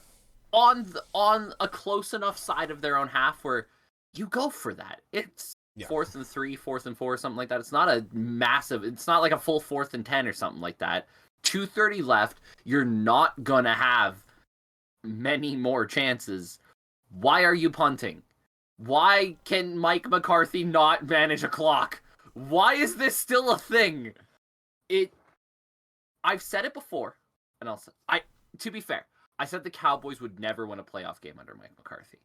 [SPEAKER 2] on a close enough side of their own half where you go for that. It's 4th and 3, 4th and 4, something like that. It's not a massive. It's not like a full 4th and 10 or something like that. 2:30 left. You're not gonna have many more chances. Why are you punting? Why can Mike McCarthy not manage a clock? Why is this still a thing? I've said it before, and to be fair, I said the Cowboys would never win a playoff game under Mike McCarthy.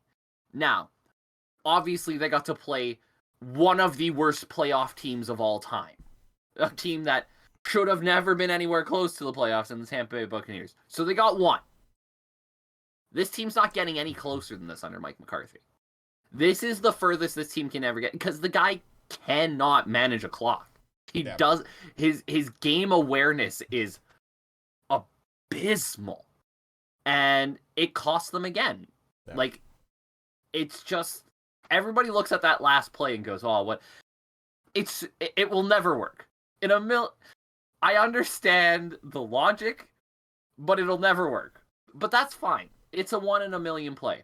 [SPEAKER 2] Now, obviously they got to play one of the worst playoff teams of all time. A team that should have never been anywhere close to the playoffs in the Tampa Bay Buccaneers. So they got one. This team's not getting any closer than this under Mike McCarthy. This is the furthest this team can ever get because the guy cannot manage a clock. He does his game awareness is abysmal, and it cost them again. Yeah. Like, it's just everybody looks at that last play and goes, "Oh, what?" It will never work. I understand the logic, but it'll never work. But that's fine. It's a 1 in a million play.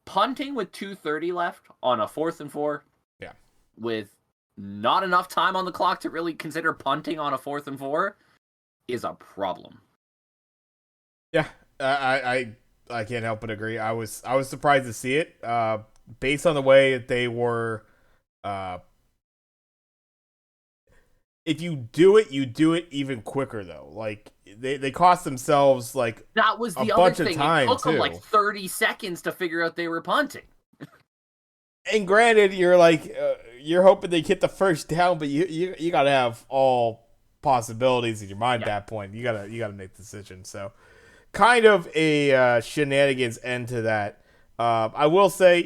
[SPEAKER 2] Punting with 2:30 left on a 4th and 4.
[SPEAKER 1] Yeah.
[SPEAKER 2] With not enough time on the clock to really consider punting on a 4th and 4 is a problem.
[SPEAKER 1] Yeah, I can't help but agree. I was surprised to see it, based on the way that they were. If you do it even quicker though. Like they cost themselves like
[SPEAKER 2] that was the
[SPEAKER 1] bunch
[SPEAKER 2] other
[SPEAKER 1] of
[SPEAKER 2] thing.
[SPEAKER 1] time
[SPEAKER 2] it took
[SPEAKER 1] too.
[SPEAKER 2] them like 30 seconds to figure out they were punting.
[SPEAKER 1] And granted, you're like you're hoping they get the first down, but you gotta have all possibilities in your mind at that point. You gotta make decisions. So kind of a shenanigans end to that. I will say,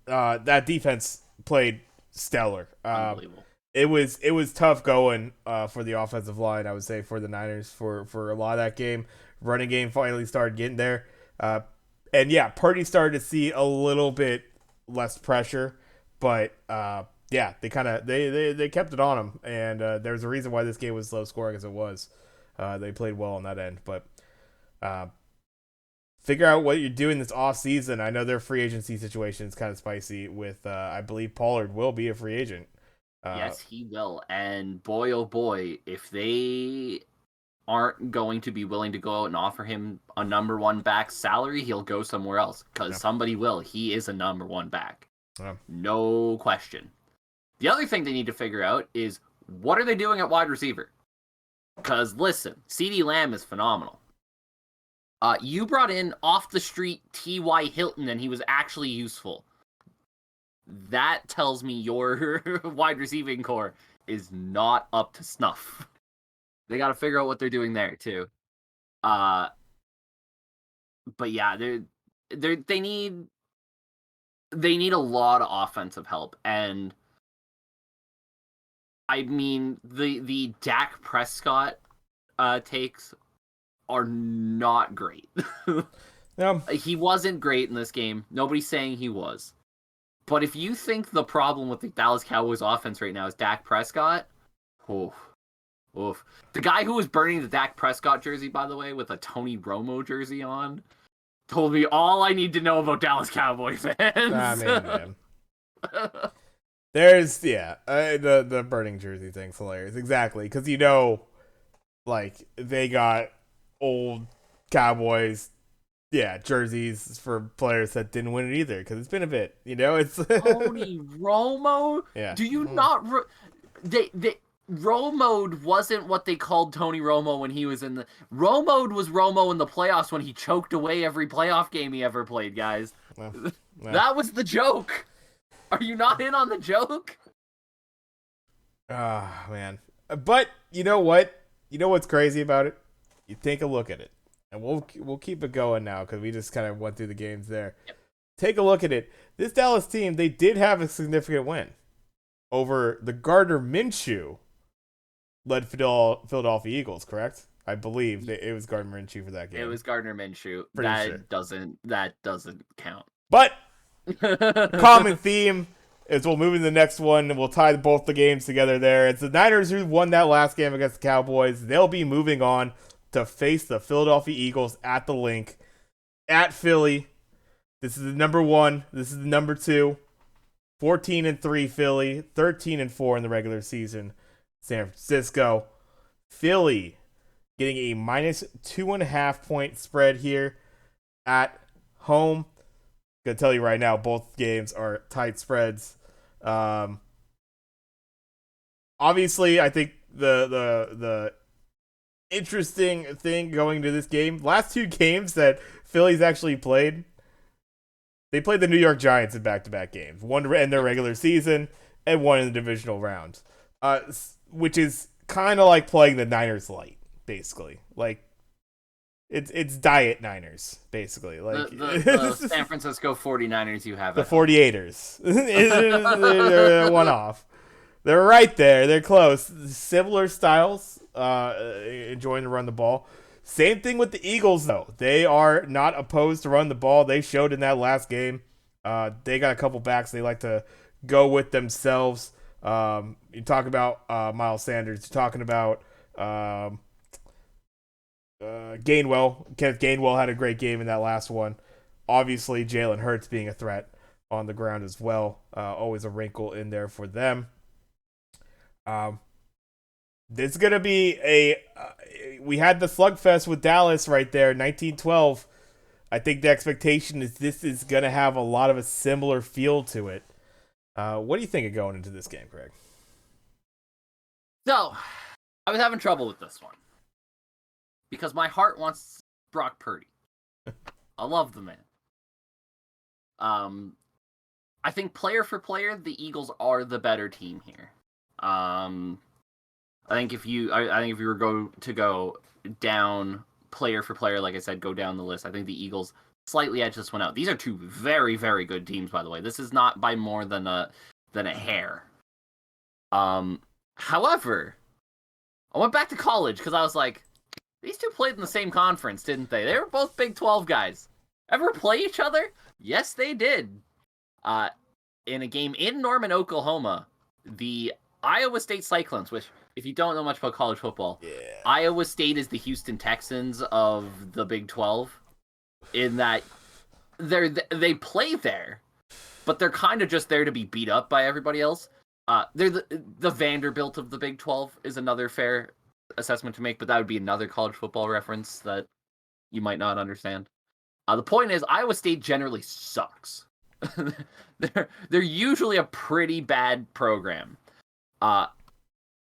[SPEAKER 1] that defense played stellar.
[SPEAKER 2] Unbelievable.
[SPEAKER 1] It was tough going for the offensive line, I would say, for the Niners for a lot of that game. Running game finally started getting there. And yeah, Purdy started to see a little bit less pressure, but yeah, they kept it on him, and there's a reason why this game was low scoring as it was. They played well on that end, but figure out what you're doing this off season. I know their free agency situation is kind of spicy with I believe Pollard will be a free agent.
[SPEAKER 2] Yes, he will. And boy, oh boy, if they aren't going to be willing to go out and offer him a number 1 back salary, he'll go somewhere else because somebody will. He is a number 1 back. No question. The other thing they need to figure out is what are they doing at wide receiver? Because listen, CeeDee Lamb is phenomenal. You brought in off the street T.Y. Hilton and he was actually useful. That tells me your wide receiving core is not up to snuff. They got to figure out what they're doing there too. But yeah, they need a lot of offensive help, and I mean the Dak Prescott takes are not great.
[SPEAKER 1] Yeah.
[SPEAKER 2] He wasn't great in this game. Nobody's saying he was. But if you think the problem with the Dallas Cowboys offense right now is Dak Prescott, oof. The guy who was burning the Dak Prescott jersey, by the way, with a Tony Romo jersey on, told me all I need to know about Dallas Cowboys fans.
[SPEAKER 1] I mean, man. There's, the burning jersey thing's hilarious. Exactly, because like, they got old Cowboys jerseys for players that didn't win it either, because it's been a bit, it's
[SPEAKER 2] Tony Romo?
[SPEAKER 1] Yeah.
[SPEAKER 2] Do you not Romo wasn't what they called Tony Romo when he was in the Romo was Romo in the playoffs when he choked away every playoff game he ever played, guys. That was the joke. Are you not in on the joke?
[SPEAKER 1] Man. But you know what? You know what's crazy about it? You take a look at it. And we'll keep it going now because we just kind of went through the games there. Yep. Take a look at it. This Dallas team, they did have a significant win over the Gardner Minshew led Philadelphia Eagles, correct? I believe it was Gardner Minshew for that game.
[SPEAKER 2] It was Gardner Minshew. That doesn't count.
[SPEAKER 1] But common theme is we'll move into the next one and we'll tie both the games together there. It's the Niners who won that last game against the Cowboys. They'll be moving on to face the Philadelphia Eagles at the Link at Philly. This is the number 1. This is the number 2. 14-3 Philly, 13-4 in the regular season. San Francisco, Philly getting a -2.5 point spread here at home. Gonna tell you right now, both games are tight spreads. Obviously, I think the interesting thing going to this game, last 2 games that Philly's actually played, they played the New York Giants in back-to-back games. One to end their regular season and one in the divisional round. Which is kind of like playing the Niners light, basically. Like, it's Diet Niners basically.
[SPEAKER 2] The
[SPEAKER 1] Like
[SPEAKER 2] the San Francisco 49ers you have
[SPEAKER 1] the
[SPEAKER 2] at home.
[SPEAKER 1] 48ers. They're one off. They're right there. They're close. Similar styles, enjoying to run the ball. Same thing with the Eagles, though. They are not opposed to run the ball. They showed in that last game. They got a couple backs they like to go with themselves. You talk about Miles Sanders. You're talking about Gainwell. Kenneth Gainwell had a great game in that last one. Obviously, Jalen Hurts being a threat on the ground as well. Always a wrinkle in there for them. This is gonna be we had the slugfest with Dallas right there, 1912. I think the expectation is this is gonna have a lot of a similar feel to it. What do you think of going into this game, Craig?
[SPEAKER 2] So, I was having trouble with this one because my heart wants Brock Purdy. I love the man. I think player for player, the Eagles are the better team here. I think if you were to go down player for player, like I said, go down the list, I think the Eagles slightly edge this one out. These are two very, very good teams, by the way. This is not by more than a hair. However, I went back to college because I was like, these two played in the same conference, didn't they? They were both Big 12 guys. Ever play each other? Yes, they did. In a game in Norman, Oklahoma, the Iowa State Cyclones, which, if you don't know much about college football, Iowa State is the Houston Texans of the Big 12, in that they play there, but they're kind of just there to be beat up by everybody else. They're the Vanderbilt of the Big 12 is another fair assessment to make, but that would be another college football reference that you might not understand. The point is, Iowa State generally sucks. they're usually a pretty bad program.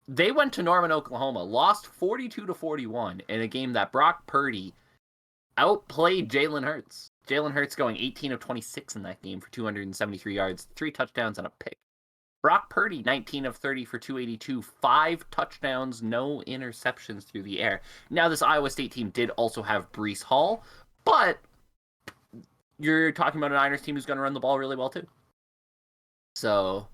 [SPEAKER 2] They went to Norman, Oklahoma, lost 42-41 in a game that Brock Purdy outplayed Jalen Hurts. Jalen Hurts going 18 of 26 in that game for 273 yards, 3 touchdowns, and a pick. Brock Purdy, 19 of 30 for 282, 5 touchdowns, no interceptions through the air. Now, this Iowa State team did also have Breece Hall, but you're talking about a Niners team who's going to run the ball really well, too. So,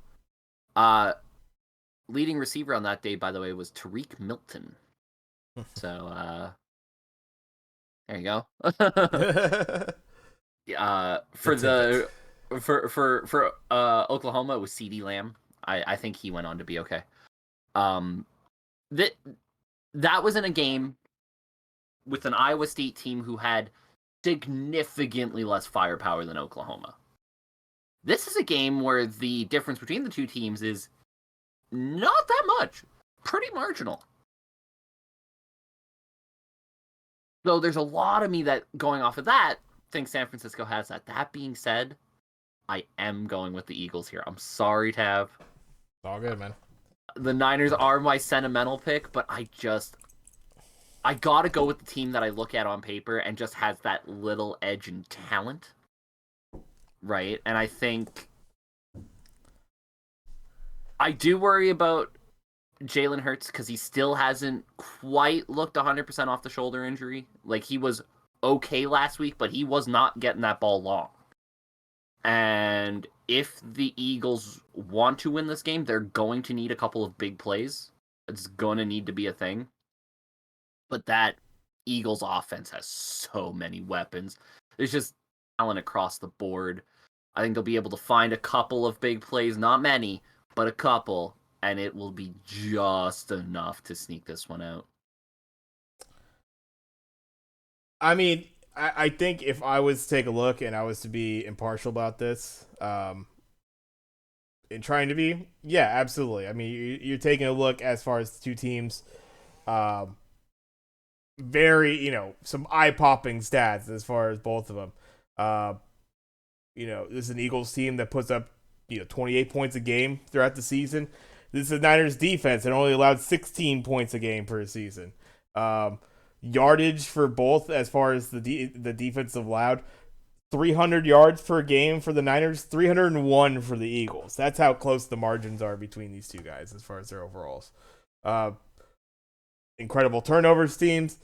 [SPEAKER 2] leading receiver on that day, by the way, was Tariq Milton. So, there you go. For Oklahoma, it was CeeDee Lamb. I think he went on to be okay. That was in a game with an Iowa State team who had significantly less firepower than Oklahoma. This is a game where the difference between the two teams is not that much. Pretty marginal. So there's a lot of me that, going off of that, thinks San Francisco has that. That being said, I am going with the Eagles here. I'm sorry, Tav.
[SPEAKER 1] It's all good, man.
[SPEAKER 2] The Niners are my sentimental pick, but I gotta go with the team that I look at on paper and just has that little edge in talent. Right? And I think I do worry about Jalen Hurts because he still hasn't quite looked 100% off the shoulder injury. Like, he was okay last week, but he was not getting that ball long. And if the Eagles want to win this game, they're going to need a couple of big plays. It's going to need to be a thing. But that Eagles offense has so many weapons. There's just talent across the board. I think they'll be able to find a couple of big plays, not many, but a couple, and it will be just enough to sneak this one out.
[SPEAKER 1] I mean, I think if I was to take a look and I was to be impartial about this, in trying to be, yeah, absolutely. I mean, you're taking a look as far as the two teams, very, some eye-popping stats as far as both of them. This is an Eagles team that puts up, 28 points a game throughout the season. This is a Niners defense that only allowed 16 points a game per season. Yardage for both as far as the defense allowed, 300 yards per game for the Niners, 301 for the Eagles. That's how close the margins are between these two guys as far as their overalls. Incredible turnovers teams.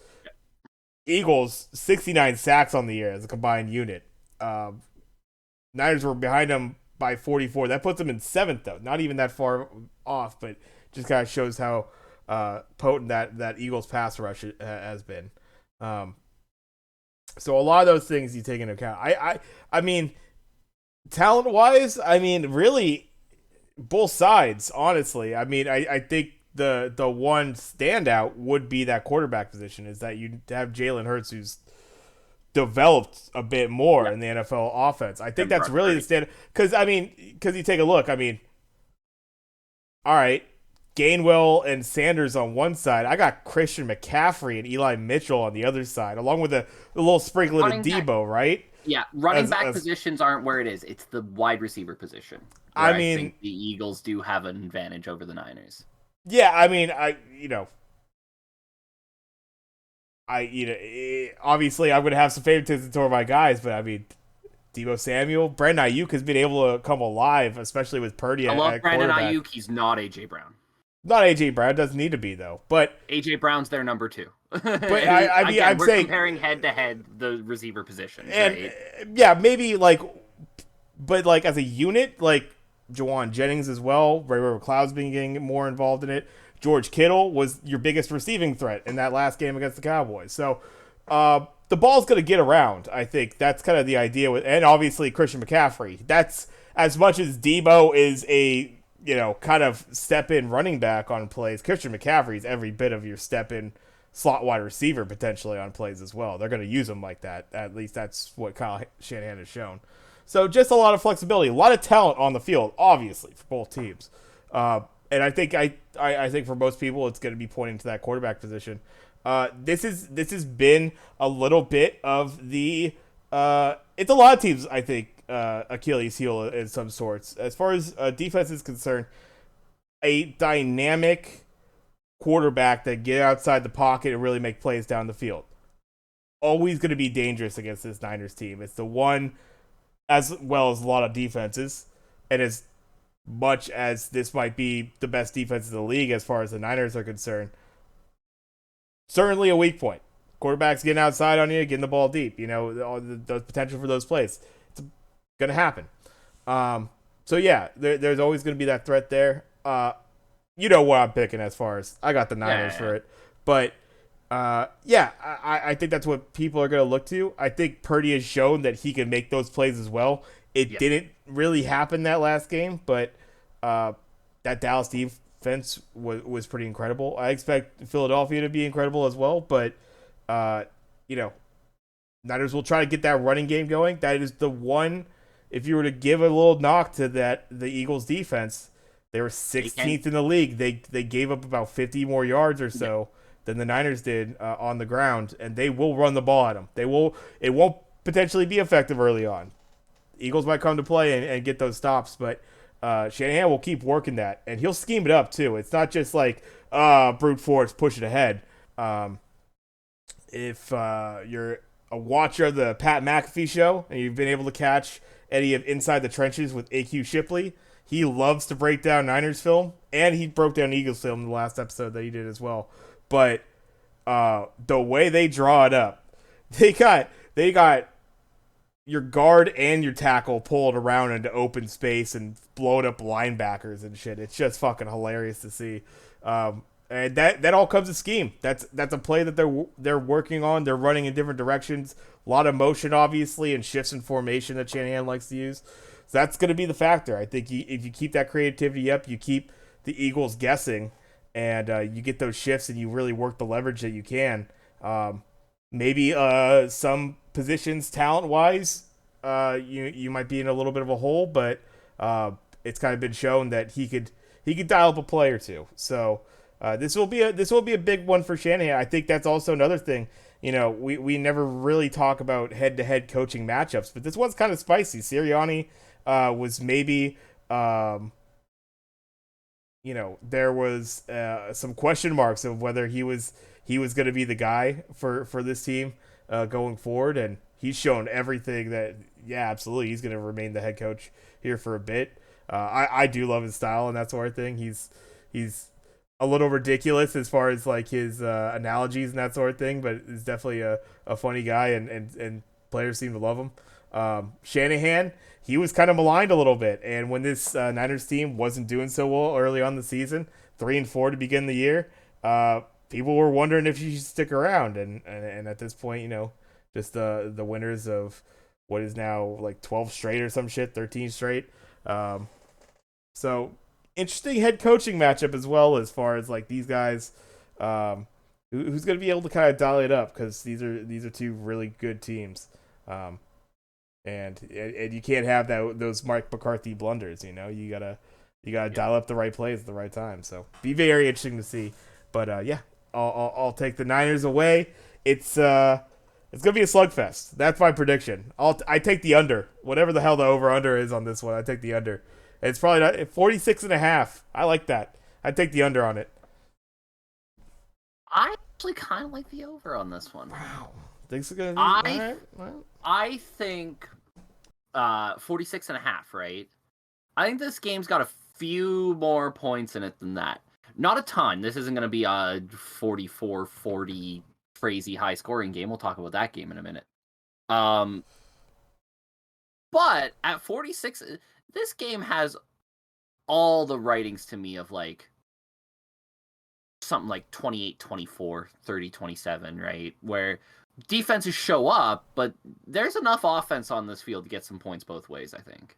[SPEAKER 1] Eagles 69 sacks on the year as a combined unit. Um, Niners were behind them by 44. That puts them in seventh, though. Not even that far off, but just kind of shows how potent that Eagles pass rush has been. Um, so a lot of those things you take into account. I mean, talent wise, I mean, really, both sides. Honestly, I mean, I think the one standout would be that quarterback position. Is that you have Jalen Hurts, who's developed a bit more
[SPEAKER 2] Yeah,
[SPEAKER 1] in the NFL offense. I think
[SPEAKER 2] and
[SPEAKER 1] that's
[SPEAKER 2] Brock
[SPEAKER 1] really the
[SPEAKER 2] Purdy.
[SPEAKER 1] stand. Because you take a look. I mean, all right, Gainwell and Sanders on one side. I got Christian McCaffrey and Eli Mitchell on the other side, along with a little sprinkling of
[SPEAKER 2] Running back,
[SPEAKER 1] Debo, right?
[SPEAKER 2] yeah, running back
[SPEAKER 1] As
[SPEAKER 2] positions aren't where it is. It's the wide receiver position where
[SPEAKER 1] I
[SPEAKER 2] I
[SPEAKER 1] mean,
[SPEAKER 2] think the Eagles do have an advantage over the Niners.
[SPEAKER 1] yeah, I mean, obviously I'm gonna have some favoritism toward my guys, but I mean, Debo Samuel, Brandon Ayuk has been able to come alive, especially with Purdy
[SPEAKER 2] I love
[SPEAKER 1] at
[SPEAKER 2] Brandon
[SPEAKER 1] quarterback.
[SPEAKER 2] Ayuk. He's not AJ Brown.
[SPEAKER 1] Not AJ Brown, doesn't need to be though,
[SPEAKER 2] AJ Brown's their number two.
[SPEAKER 1] but I mean,
[SPEAKER 2] Again,
[SPEAKER 1] I'm
[SPEAKER 2] we're
[SPEAKER 1] saying,
[SPEAKER 2] comparing head to head the receiver positions,
[SPEAKER 1] and
[SPEAKER 2] right?
[SPEAKER 1] yeah, maybe like, but like as a unit, like Jawan Jennings as well. Ray McLeod's been getting more involved in it. George Kittle was your biggest receiving threat in that last game against the Cowboys. So the ball's going to get around. I think that's kind of the idea with, and obviously Christian McCaffrey. That's as much as Debo is a kind of step in running back on plays. Christian McCaffrey is every bit of your step in slot wide receiver potentially on plays as well. They're going to use him like that. At least that's what Kyle Shanahan has shown. So just a lot of flexibility, a lot of talent on the field, obviously for both teams. And I think I think for most people, it's going to be pointing to that quarterback position. This has been a little bit of the it's a lot of teams I think Achilles heel in some sorts as far as defense is concerned. A dynamic quarterback that get outside the pocket and really make plays down the field. Always going to be dangerous against this Niners team. It's the one, as well as a lot of defenses, and as much as this might be the best defense in the league as far as the Niners are concerned, certainly a weak point. Quarterbacks getting outside on you, getting the ball deep. The potential for those plays. It's going to happen. So yeah, there's always going to be that threat there. You know what I'm picking as far as I got the Niners for it, but yeah, I think that's what people are going to look to. I think Purdy has shown that he can make those plays as well. It
[SPEAKER 2] Yeah.
[SPEAKER 1] didn't really happen that last game, but that Dallas defense was pretty incredible. I expect Philadelphia to be incredible as well, but uh, you know, Niners will try to get that running game going. That is the one. If you were to give a little knock to the Eagles defense, they were
[SPEAKER 2] They can.
[SPEAKER 1] 16th in the league. They gave up about 50 more yards or
[SPEAKER 2] Yeah.
[SPEAKER 1] so than the Niners did on the ground, and they will run the ball at them. They will. It won't potentially be effective early on. Eagles might come to play and get those stops, but Shanahan will keep working that, and he'll scheme it up too. It's not just like brute force, push it ahead. Um, if you're a watcher of the Pat McAfee show and you've been able to catch any of Inside the Trenches with AQ Shipley, he loves to break down Niners film, and he broke down Eagles film in the last episode that he did as well. But the way they draw it up, they got your guard and your tackle pulled around into open space and blowing up linebackers and shit. It's just fucking hilarious to see. And that all comes to scheme. That's a play that they're working on. They're running in different directions. A lot of motion, obviously, and shifts in formation that Shanahan likes to use. So that's going to be the factor. I think if you keep that creativity up, you keep the Eagles guessing, and you get those shifts and you really work the leverage that you can. Maybe some positions, talent wise, you might be in a little bit of a hole, but it's kind of been shown that he could dial up a play or two. So this will be a big one for Shanahan. I think that's also another thing. We never really talk about head to head coaching matchups, but this one's kind of spicy. Sirianni was maybe there was some question marks of whether he was going to be the guy for this team going forward, and he's shown everything that yeah, absolutely, he's going to remain the head coach here for a bit. I do love his style and that sort of thing. He's a little ridiculous as far as like his analogies and that sort of thing, but is definitely a funny guy, and players seem to love him. Shanahan, he was kind of maligned a little bit, and when this Niners team wasn't doing so well early on the season, 3-4 to begin the year, people were wondering if he should stick around, and at this point, just the winners of what is now like 12 straight or some shit, 13 straight. So interesting head coaching matchup as well, as far as like these guys, who's going to be able to kind of dial it up, because these are two really good teams, and you can't have those Mike McCarthy blunders. You gotta dial up the right plays at the right time. So be very interesting to see. But yeah, I'll take the Niners away. It's gonna be a slugfest. That's my prediction. I take the under. Whatever the hell the over under is on this one, I take the under. It's probably not 46.5. I like that. I take the under on it.
[SPEAKER 2] I actually kind of like the over on this one.
[SPEAKER 1] Wow. Think it's gonna be
[SPEAKER 2] I
[SPEAKER 1] all right? Well,
[SPEAKER 2] I think 46.5, right? I think this game's got a few more points in it than that. Not a ton. This isn't going to be a 44-40 crazy high scoring game. We'll talk about that game in a minute. But at 46, this game has all the writings to me of like something like 28-24, 30-27, right? Where defenses show up, but there's enough offense on this field to get some points both ways, I think.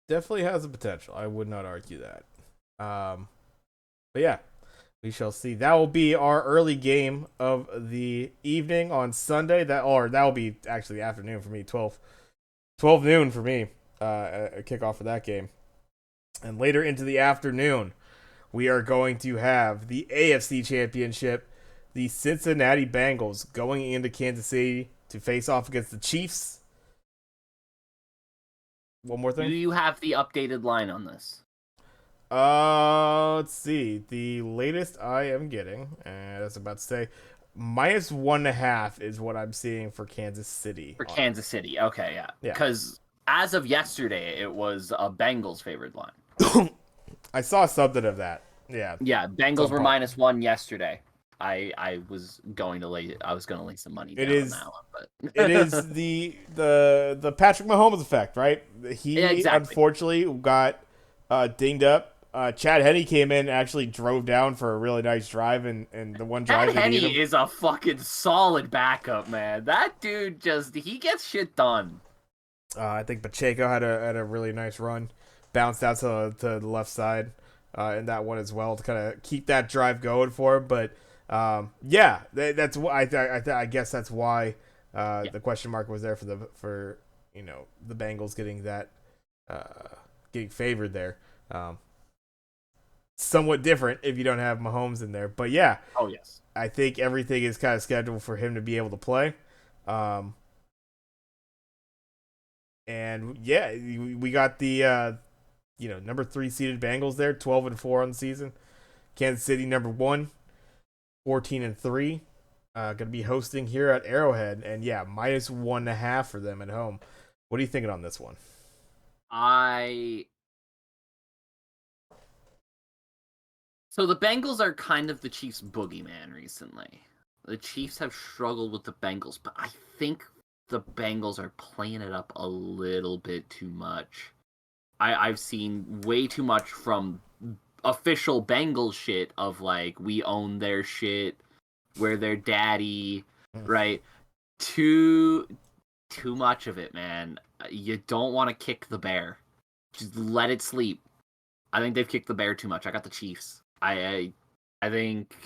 [SPEAKER 1] definitely has the potential. I would not argue that. But yeah, we shall see. That will be our early game of the evening on Sunday. That will be actually afternoon for me. 12 noon for me. A kickoff for that game. And later into the afternoon, we are going to have the AFC Championship. The Cincinnati Bengals going into Kansas City to face off against the Chiefs. One more
[SPEAKER 2] Do
[SPEAKER 1] thing.
[SPEAKER 2] you have the updated line on this?
[SPEAKER 1] Let's see. The latest I am getting, and I was about to say, -1.5 is what I'm seeing for Kansas City.
[SPEAKER 2] For Kansas City, okay, yeah.
[SPEAKER 1] Yeah.
[SPEAKER 2] Because as of yesterday, it was a Bengals favored line.
[SPEAKER 1] I saw something of that. Yeah.
[SPEAKER 2] Yeah, Bengals were -1 yesterday. I was going to lay some money down on that one, but
[SPEAKER 1] It is the Patrick Mahomes effect, right? He
[SPEAKER 2] Yeah, exactly.
[SPEAKER 1] unfortunately got dinged up. Chad Henne came in, actually drove down for a really nice drive, and the one drive
[SPEAKER 2] Chad
[SPEAKER 1] that
[SPEAKER 2] Henne
[SPEAKER 1] he hit him.
[SPEAKER 2] is a fucking solid backup, man. That dude he gets shit done.
[SPEAKER 1] I think Pacheco had a really nice run, bounced out to the left side in that one as well to kind of keep that drive going for him. But yeah, that's why I guess that's why the question mark was there for the Bengals getting that getting favored there. Somewhat different if you don't have Mahomes in there, but yeah.
[SPEAKER 2] Oh yes,
[SPEAKER 1] I think everything is kind of scheduled for him to be able to play. And yeah, we got the number 3 seeded Bengals there, 12-4 on the season. Kansas City number 1, 14-3. Going to be hosting here at Arrowhead, and yeah, -1.5 for them at home. What are you thinking on this one?
[SPEAKER 2] So the Bengals are kind of the Chiefs' boogeyman recently. The Chiefs have struggled with the Bengals, but I think the Bengals are playing it up a little bit too much. I've seen way too much from official Bengals shit of like, we own their shit, we're their daddy, right? Too much of it, man. You don't want to kick the bear. Just let it sleep. I think they've kicked the bear too much. I got the Chiefs. I think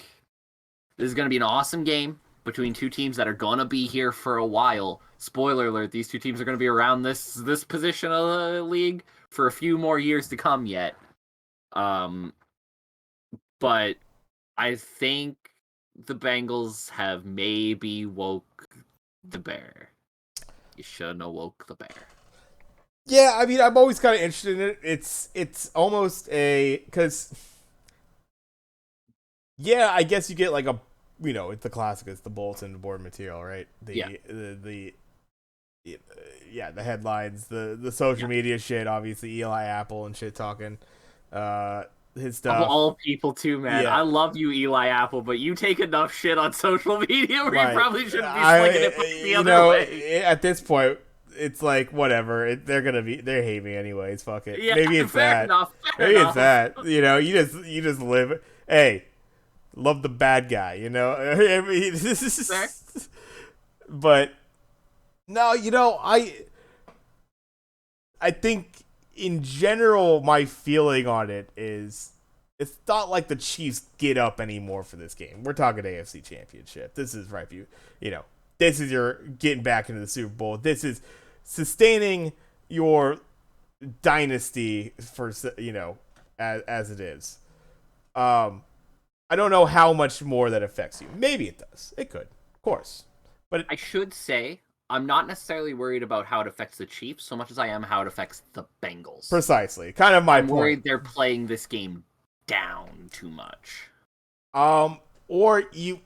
[SPEAKER 2] this is going to be an awesome game between two teams that are going to be here for a while. Spoiler alert, these two teams are going to be around this position of the league for a few more years to come yet. But I think the Bengals have maybe woke the bear. You shouldn't have woke the bear.
[SPEAKER 1] Yeah, I mean, I'm always kind of interested in it. It's almost because yeah, I guess you get like it's the classic. It's the bulletin board material, right? The yeah, the headlines, the social media shit, obviously Eli Apple and shit talking, uh, his
[SPEAKER 2] Of
[SPEAKER 1] stuff.
[SPEAKER 2] all people, too, man. I
[SPEAKER 1] Yeah,
[SPEAKER 2] love you, Eli Apple, but you take enough shit on social media where you
[SPEAKER 1] like
[SPEAKER 2] probably shouldn't be slinging it the other way.
[SPEAKER 1] at this point, it's like whatever. They're hate me anyways. Fuck it.
[SPEAKER 2] Yeah,
[SPEAKER 1] Maybe it's
[SPEAKER 2] fair
[SPEAKER 1] that.
[SPEAKER 2] enough, fair
[SPEAKER 1] Maybe it's
[SPEAKER 2] enough.
[SPEAKER 1] that. You just live. Hey, love the bad guy. I mean,
[SPEAKER 2] Fair.
[SPEAKER 1] but no, I think in general my feeling on it is it's not like the Chiefs get up anymore for this game. We're talking AFC Championship. This is right, you know. This is your getting back into the Super Bowl. This is sustaining your dynasty for as it is. I don't know how much more that affects you. Maybe it does. It could, of course, but
[SPEAKER 2] I should say I'm not necessarily worried about how it affects the Chiefs so much as I am how it affects the Bengals.
[SPEAKER 1] precisely, kind of my
[SPEAKER 2] I'm
[SPEAKER 1] point.
[SPEAKER 2] worried they're playing this game down too much.
[SPEAKER 1] Or you,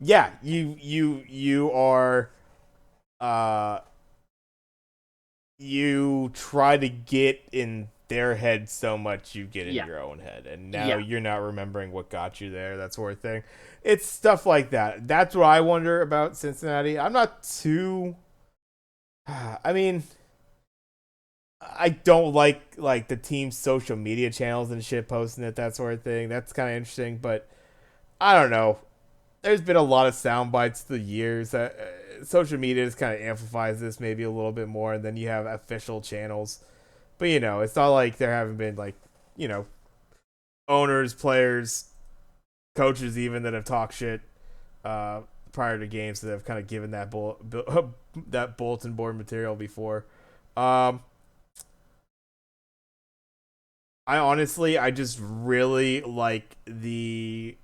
[SPEAKER 1] yeah, you are, uh, you try to get in their head so much you get in
[SPEAKER 2] Yeah.
[SPEAKER 1] your own head, and now
[SPEAKER 2] Yeah.
[SPEAKER 1] you're not remembering what got you there. That sort of thing. It's stuff like that. That's what I wonder about Cincinnati. I'm not too. I mean, I don't like the team's social media channels and shit posting it, that sort of thing. That's kind of interesting, but I don't know. There's been a lot of sound bites through the years. Social media just kind of amplifies this maybe a little bit more, and then you have official channels. But it's not like there haven't been you know owners, players, coaches even that have talked shit prior to games that have kind of given that bulletin board material before. Um, I just really like the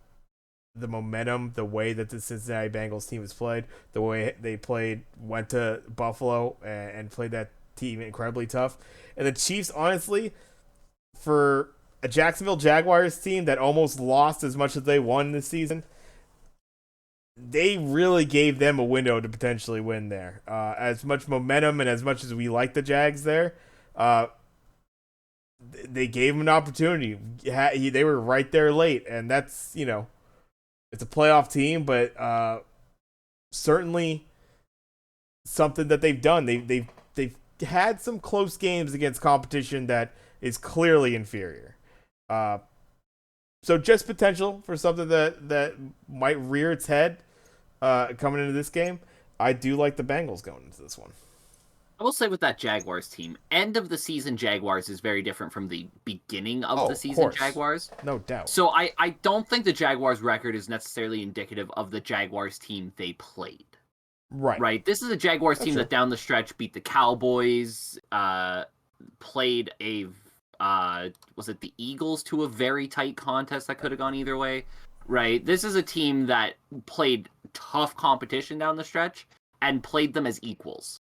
[SPEAKER 1] momentum, the way that the Cincinnati Bengals team has played, the way they went to Buffalo and played that team incredibly tough. And the Chiefs, honestly, for a Jacksonville Jaguars team that almost lost as much as they won this season, they really gave them a window to potentially win there. As much momentum and as much as we like the Jags there, uh, they gave them an opportunity. They were right there late, and that's it's a playoff team, but certainly something that they've done. They've had some close games against competition that is clearly inferior. Uh, so just potential for something that might rear its head coming into this game. I do like the Bengals going into this one.
[SPEAKER 2] I will say with that Jaguars team, end of the season Jaguars is very different from the beginning of
[SPEAKER 1] Oh,
[SPEAKER 2] the
[SPEAKER 1] of
[SPEAKER 2] season
[SPEAKER 1] course,
[SPEAKER 2] Jaguars.
[SPEAKER 1] no doubt.
[SPEAKER 2] So I don't think the Jaguars record is necessarily indicative of the Jaguars team they played.
[SPEAKER 1] Right.
[SPEAKER 2] Right. This is a Jaguars
[SPEAKER 1] That's
[SPEAKER 2] team
[SPEAKER 1] true.
[SPEAKER 2] that down the stretch beat the Cowboys, played a was it the Eagles to a very tight contest that could have gone either way. Right. This is a team that played tough competition down the stretch and played them as equals.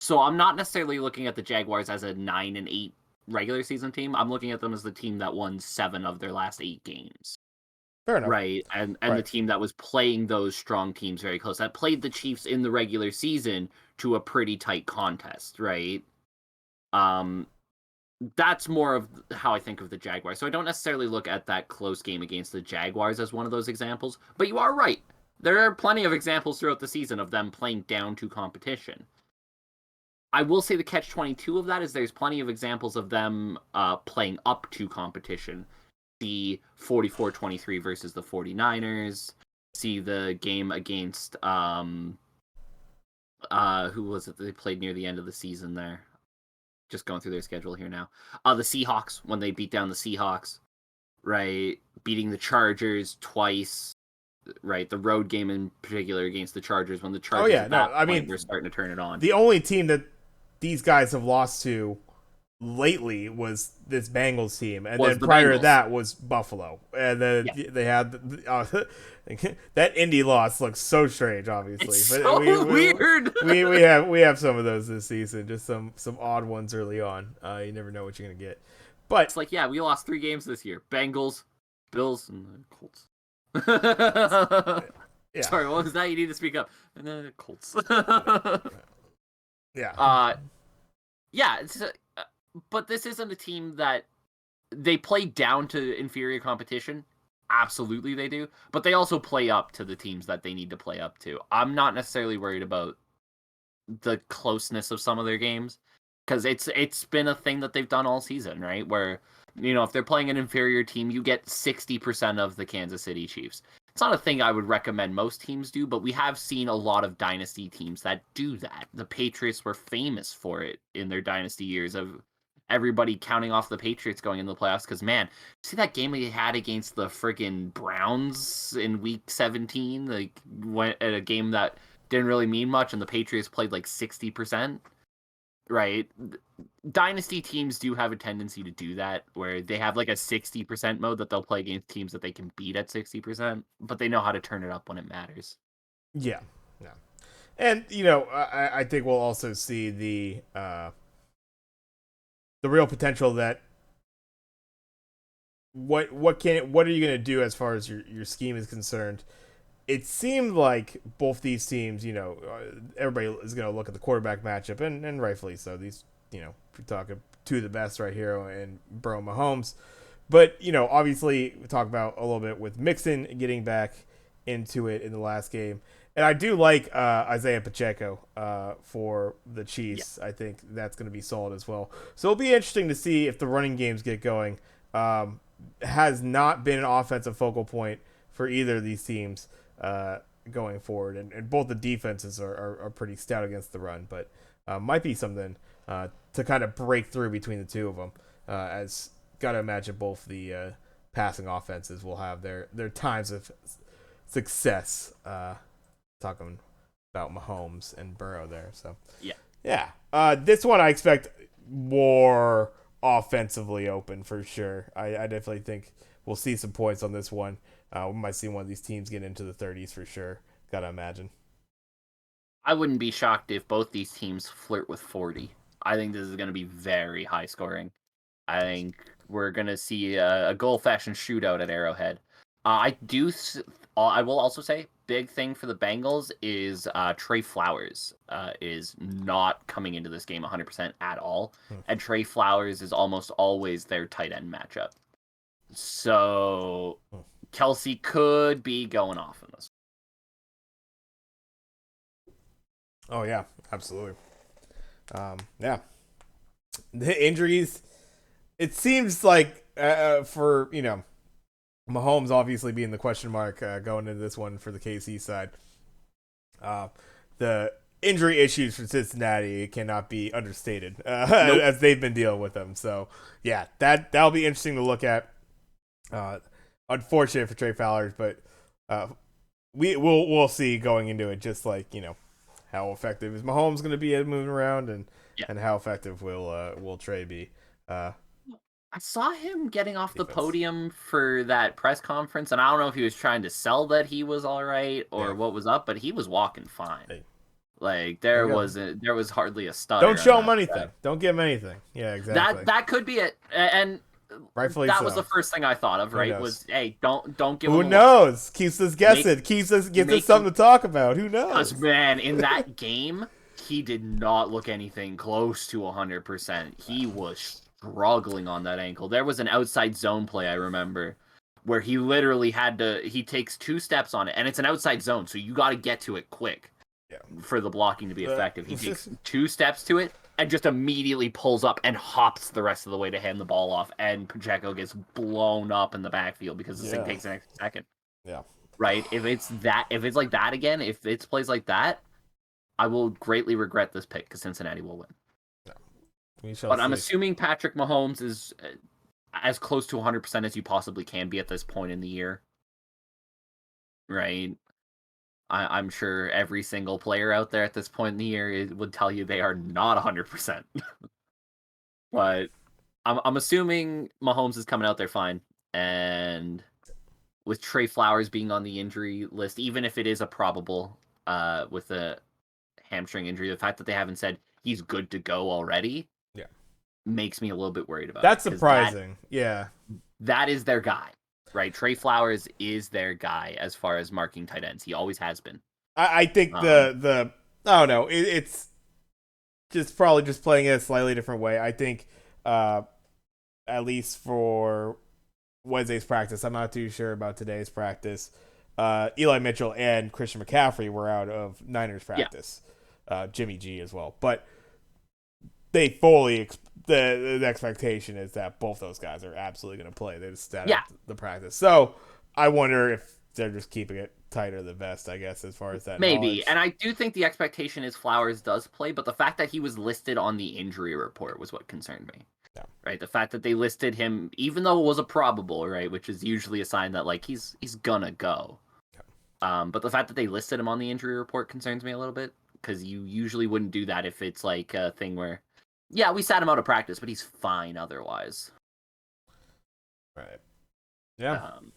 [SPEAKER 2] So I'm not necessarily looking at the Jaguars as a 9-8 regular season team. I'm looking at them as the team that won 7 of their last 8 games.
[SPEAKER 1] Fair enough.
[SPEAKER 2] Right. And
[SPEAKER 1] Right.
[SPEAKER 2] the team that was playing those strong teams very close. That played the Chiefs in the regular season to a pretty tight contest, right? That's more of how I think of the Jaguars. So I don't necessarily look at that close game against the Jaguars as one of those examples, but you are right. There are plenty of examples throughout the season of them playing down to competition. I will say the catch-22 of that is there's plenty of examples of them playing up to competition. The 44-23 versus the 49ers. See the game against who was it that they played near the end of the season there? Just going through their schedule here now. The Seahawks, when they beat down the Seahawks, right? Beating the Chargers twice, right? The road game in particular against the Chargers when the Chargers at that point were starting to turn it on.
[SPEAKER 1] The only team that these guys have lost to lately was this Bengals team, and then prior to that was Buffalo, and then they had that Indy loss looks so strange, obviously.
[SPEAKER 2] It's
[SPEAKER 1] but
[SPEAKER 2] so weird.
[SPEAKER 1] we have some of those this season, just some odd ones early on. You never know what you're gonna get, but
[SPEAKER 2] it's like we lost 3 games this year: Bengals, Bills, and the Colts.
[SPEAKER 1] Yeah.
[SPEAKER 2] Sorry, what was that? You need to speak up. And then Colts.
[SPEAKER 1] Yeah.
[SPEAKER 2] Uh, yeah, but this isn't a team that they play down to inferior competition. Absolutely, they do. But they also play up to the teams that they need to play up to. I'm not necessarily worried about the closeness of some of their games because it's been a thing that they've done all season, right? Where if they're playing an inferior team, you get 60% of the Kansas City Chiefs. It's not a thing I would recommend most teams do, but we have seen a lot of dynasty teams that do that. The Patriots were famous for it in their dynasty years of everybody counting off the Patriots going into the playoffs because, man, see that game we had against the friggin' Browns in week 17? Like, at a game that didn't really mean much and the Patriots played like 60%, right? Dynasty teams do have a tendency to do that where they have like a 60% mode that they'll play against teams that they can beat at 60%, but they know how to turn it up when it matters.
[SPEAKER 1] Yeah. Yeah. And I think we'll also see the real potential that what are you going to do as far as your scheme is concerned. It seemed like both these teams, everybody is going to look at the quarterback matchup, and rightfully so. These, we're talking two of the best right here in Burrow and Mahomes. But, obviously, we talk about a little bit with Mixon getting back into it in the last game. And I do like Isaiah Pacheco for the Chiefs. Yeah. I think that's going to be solid as well. So it'll be interesting to see if the running games get going. Has not been an offensive focal point for either of these teams going forward. And both the defenses are pretty stout against the run. But might be something to kind of break through between the two of them. As got to imagine both the passing offenses will have their times of success. Talking about Mahomes and Burrow there. So yeah. This one I expect more offensively open for sure. I definitely think we'll see some points on this one. We might see one of these teams get into the 30s for sure. Gotta imagine.
[SPEAKER 2] I wouldn't be shocked if both these teams flirt with 40. I think this is going to be very high scoring. I think we're going to see a goal-fashioned shootout at Arrowhead. I will also say, big thing for the Bengals is Trey Flowers is not coming into this game 100% at all. And Trey Flowers is almost always their tight end matchup. So Kelsey could be going off in this.
[SPEAKER 1] Oh, yeah, absolutely. Yeah. The injuries, it seems like for, Mahomes obviously being the question mark going into this one for the KC side. The injury issues for Cincinnati cannot be understated nope. As they've been dealing with them. So, yeah, that'll be interesting to look at. Unfortunate for Trey Flowers, but we'll see going into it. Just like how effective is Mahomes going to be at moving around, and how effective will Trey be?
[SPEAKER 2] I saw him getting off the podium for that press conference, and I don't know if he was trying to sell that he was all right or what was up, but he was walking fine. Hey. Like there was hardly a stutter.
[SPEAKER 1] Don't show him anything. Track. Don't give him anything. Yeah, exactly.
[SPEAKER 2] That could be it, and
[SPEAKER 1] rightfully
[SPEAKER 2] that
[SPEAKER 1] so.
[SPEAKER 2] was the first thing I thought of. Right? Was hey, don't give.
[SPEAKER 1] Who
[SPEAKER 2] him
[SPEAKER 1] knows? Keeps us guessing. Gives us something to talk about. Who knows?
[SPEAKER 2] Because man, in that game, he did not look anything close to 100%. He was struggling on that ankle. There was an outside zone play I remember where he literally he takes 2 steps on it, and it's an outside zone, so you got to get to it quick for the blocking to be effective. He takes 2 steps to it and just immediately pulls up and hops the rest of the way to hand the ball off, and Pacheco gets blown up in the backfield because this thing takes an extra second.
[SPEAKER 1] Yeah.
[SPEAKER 2] Right? If it's like that again, if it's plays like that, I will greatly regret this pick because Cincinnati will win. But I'm assuming Patrick Mahomes is as close to 100% as you possibly can be at this point in the year. Right? I'm sure every single player out there at this point in the year would tell you they are not 100%. But I'm assuming Mahomes is coming out there fine. And with Trey Flowers being on the injury list, even if it is a probable with a hamstring injury, the fact that they haven't said he's good to go already makes me a little bit worried about
[SPEAKER 1] that's surprising.
[SPEAKER 2] That is their guy, right? Trey Flowers is their guy as far as marking tight ends. He always has been.
[SPEAKER 1] I think I don't know. It's just probably just playing it a slightly different way. I think, at least for Wednesday's practice, I'm not too sure about today's practice. Eli Mitchell and Christian McCaffrey were out of Niners
[SPEAKER 2] Yeah,
[SPEAKER 1] practice. Jimmy G as well, but they fully the expectation is that both those guys are absolutely going to play. They just sat
[SPEAKER 2] yeah,
[SPEAKER 1] out the practice, so I wonder if they're just keeping it tighter the vest, I guess, as far as that
[SPEAKER 2] maybe.
[SPEAKER 1] knowledge.
[SPEAKER 2] And I do think the expectation is Flowers does play, but the fact that he was listed on the injury report was what concerned me.
[SPEAKER 1] Yeah.
[SPEAKER 2] Right, the fact that they listed him, even though it was a probable, right, which is usually a sign that like he's gonna go. But the fact that they listed him on the injury report concerns me a little bit because you usually wouldn't do that if it's like a thing where, yeah, we sat him out of practice, but he's fine otherwise.
[SPEAKER 1] Right. Yeah.
[SPEAKER 2] Um,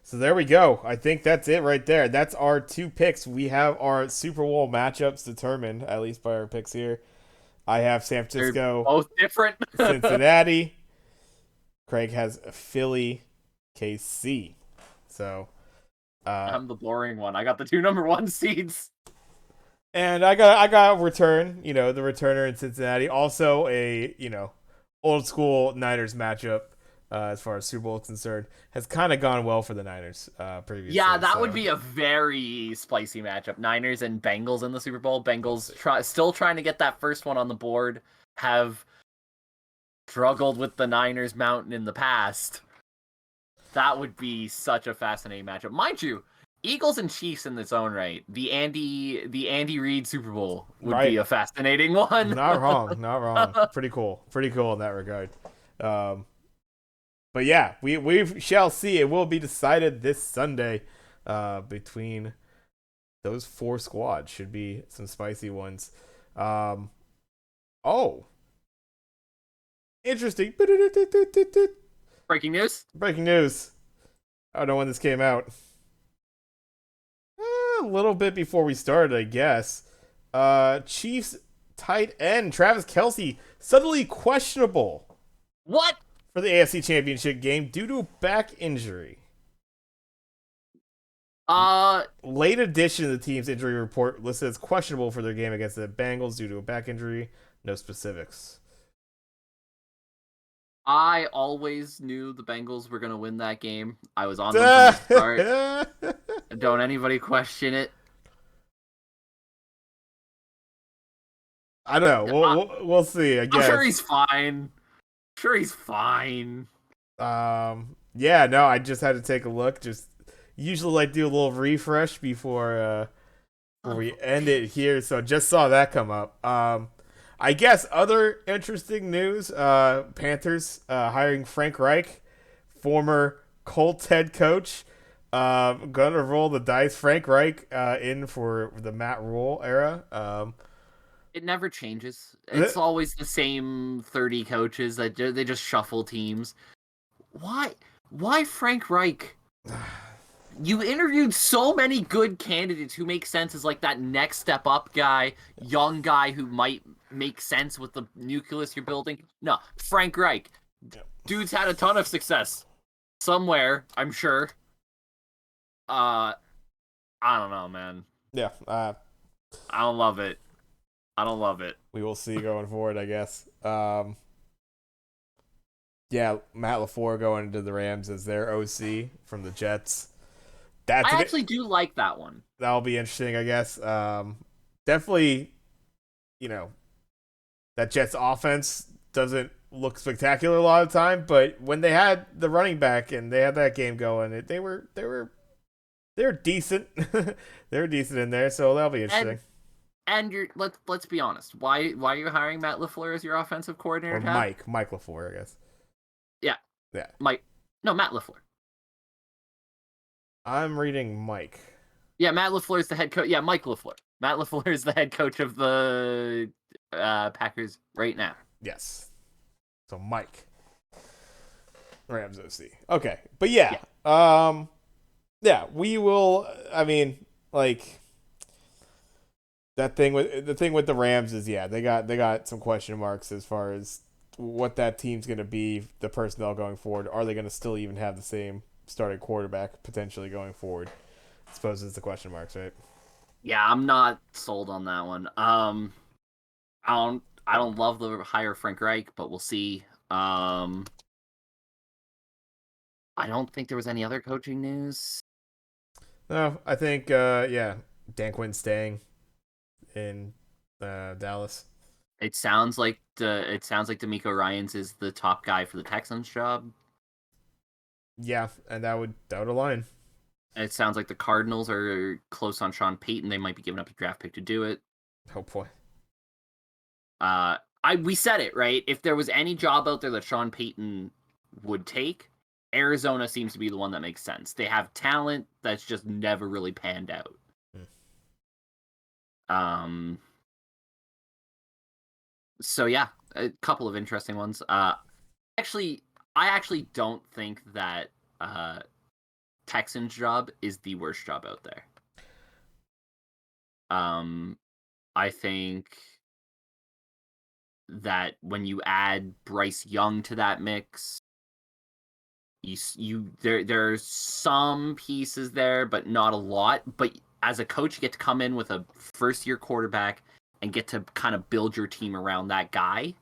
[SPEAKER 1] So there we go. I think that's it right there. That's our two picks. We have our Super Bowl matchups determined, at least by our picks here. I have San
[SPEAKER 2] they're
[SPEAKER 1] Francisco,
[SPEAKER 2] both different.
[SPEAKER 1] Cincinnati. Craig has Philly, KC. So,
[SPEAKER 2] I'm the boring one. I got the two number one seeds.
[SPEAKER 1] and I got return. The returner in Cincinnati. Also a old school Niners matchup. As far as Super Bowl is concerned, has kind of gone well for the Niners previously.
[SPEAKER 2] Yeah, that
[SPEAKER 1] so.
[SPEAKER 2] would be a very spicy matchup. Niners and Bengals in the Super Bowl. Bengals
[SPEAKER 1] We'll
[SPEAKER 2] still trying to get that first one on the board. Have struggled with the Niners mountain in the past. That would be such a fascinating matchup. Mind you, Eagles and Chiefs in its own right. The Andy Reid Super Bowl would be a fascinating one.
[SPEAKER 1] Not wrong, not wrong. Pretty cool in that regard. But yeah, we shall see. It will be decided this Sunday between those four squads. Should be some spicy ones. Oh, interesting.
[SPEAKER 2] Breaking news.
[SPEAKER 1] Breaking news. I don't know when this came out. A little bit before we started, I guess. Chiefs tight end Travis Kelce suddenly questionable.
[SPEAKER 2] What?
[SPEAKER 1] For the AFC Championship game due to a back injury. Late addition to the team's injury report listed as questionable for their game against the Bengals due to a back injury. No specifics.
[SPEAKER 2] I always knew the Bengals were going to win that game. I was on them from the start. Don't anybody question it.
[SPEAKER 1] I don't know. We'll see, I guess.
[SPEAKER 2] I'm sure he's fine.
[SPEAKER 1] Yeah, no, I just had to take a look. Just usually like do a little refresh before we end it here. So just saw that come up. I guess other interesting news, Panthers hiring Frank Reich, former Colts head coach. Gonna roll the dice. Frank Reich in for the Matt Rule era.
[SPEAKER 2] It never changes. It's always the same 30 coaches that they just shuffle teams. Why Frank Reich? You interviewed so many good candidates who make sense as like that next step up guy, young guy who might make sense with the nucleus you're building. No, Frank Reich. Dude's had a ton of success somewhere, I'm sure. I don't know, man.
[SPEAKER 1] Yeah.
[SPEAKER 2] I don't love it.
[SPEAKER 1] We will see going forward, I guess. Yeah, Matt LaFleur going into the Rams as their OC from the Jets.
[SPEAKER 2] I actually do like that one.
[SPEAKER 1] That'll be interesting, I guess. Definitely, that Jets offense doesn't look spectacular a lot of the time, but when they had the running back and they had that game going, they were decent. They were decent in there, so that'll be interesting.
[SPEAKER 2] And let's be honest. Why are you hiring Matt LaFleur as your offensive coordinator?
[SPEAKER 1] Or Mike LaFleur, I guess. Yeah.
[SPEAKER 2] Matt LaFleur.
[SPEAKER 1] I'm reading Mike.
[SPEAKER 2] Yeah, Matt LaFleur is the head coach. Yeah, Mike LaFleur. Matt LaFleur is the head coach of the Packers right now.
[SPEAKER 1] Yes. So Mike. Rams OC. Okay. But yeah. Yeah, we will. I mean, like the thing with the Rams is they got some question marks as far as what that team's going to be, the personnel going forward. Are they going to still even have the same starting quarterback potentially going forward? I suppose it's the question marks, right?
[SPEAKER 2] Yeah, I'm not sold on that one. I don't love the hire Frank Reich, but we'll see. I don't think there was any other coaching news.
[SPEAKER 1] No, I think Dan Quinn's staying in Dallas.
[SPEAKER 2] It sounds like D'Amico Ryans is the top guy for the Texans job.
[SPEAKER 1] Yeah, and that would align.
[SPEAKER 2] It sounds like the Cardinals are close on Sean Payton. They might be giving up a draft pick to do it.
[SPEAKER 1] Oh boy.
[SPEAKER 2] We said it right. If there was any job out there that Sean Payton would take, Arizona seems to be the one that makes sense. They have talent that's just never really panned out. Um. So yeah, a couple of interesting ones. Actually, I actually don't think that Texans job is the worst job out there. I think that when you add Bryce Young to that mix, there's some pieces there, but not a lot. But as a coach, you get to come in with a first year quarterback and get to kind of build your team around that guy.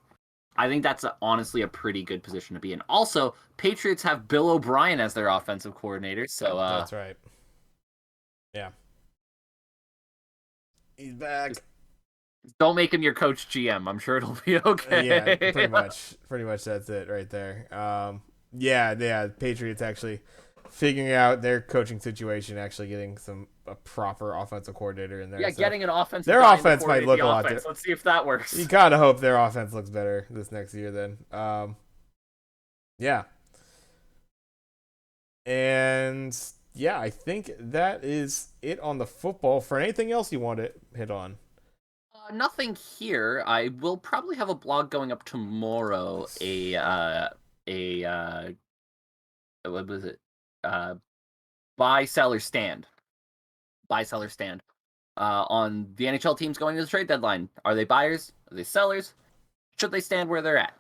[SPEAKER 2] I think that's honestly a pretty good position to be in. Also, Patriots have Bill O'Brien as their offensive coordinator, so
[SPEAKER 1] That's right. Yeah. He's back.
[SPEAKER 2] don't make him your coach GM. I'm sure it'll be okay.
[SPEAKER 1] Yeah, pretty much. Pretty much that's it right there. Yeah, Patriots actually figuring out their coaching situation, actually getting a proper offensive coordinator in there.
[SPEAKER 2] Yeah,
[SPEAKER 1] so
[SPEAKER 2] getting an offensive.
[SPEAKER 1] their
[SPEAKER 2] guy
[SPEAKER 1] offense might look a lot
[SPEAKER 2] different. Let's see if that works.
[SPEAKER 1] You gotta hope their offense looks better this next year then. Yeah. And yeah, I think that is it on the football. For anything else you want to hit on?
[SPEAKER 2] Nothing here. I will probably have a blog going up tomorrow. What was it? Buy seller stand. Buy seller stand. On the NHL teams going to the trade deadline. Are they buyers? Are they sellers? Should they stand where they're at?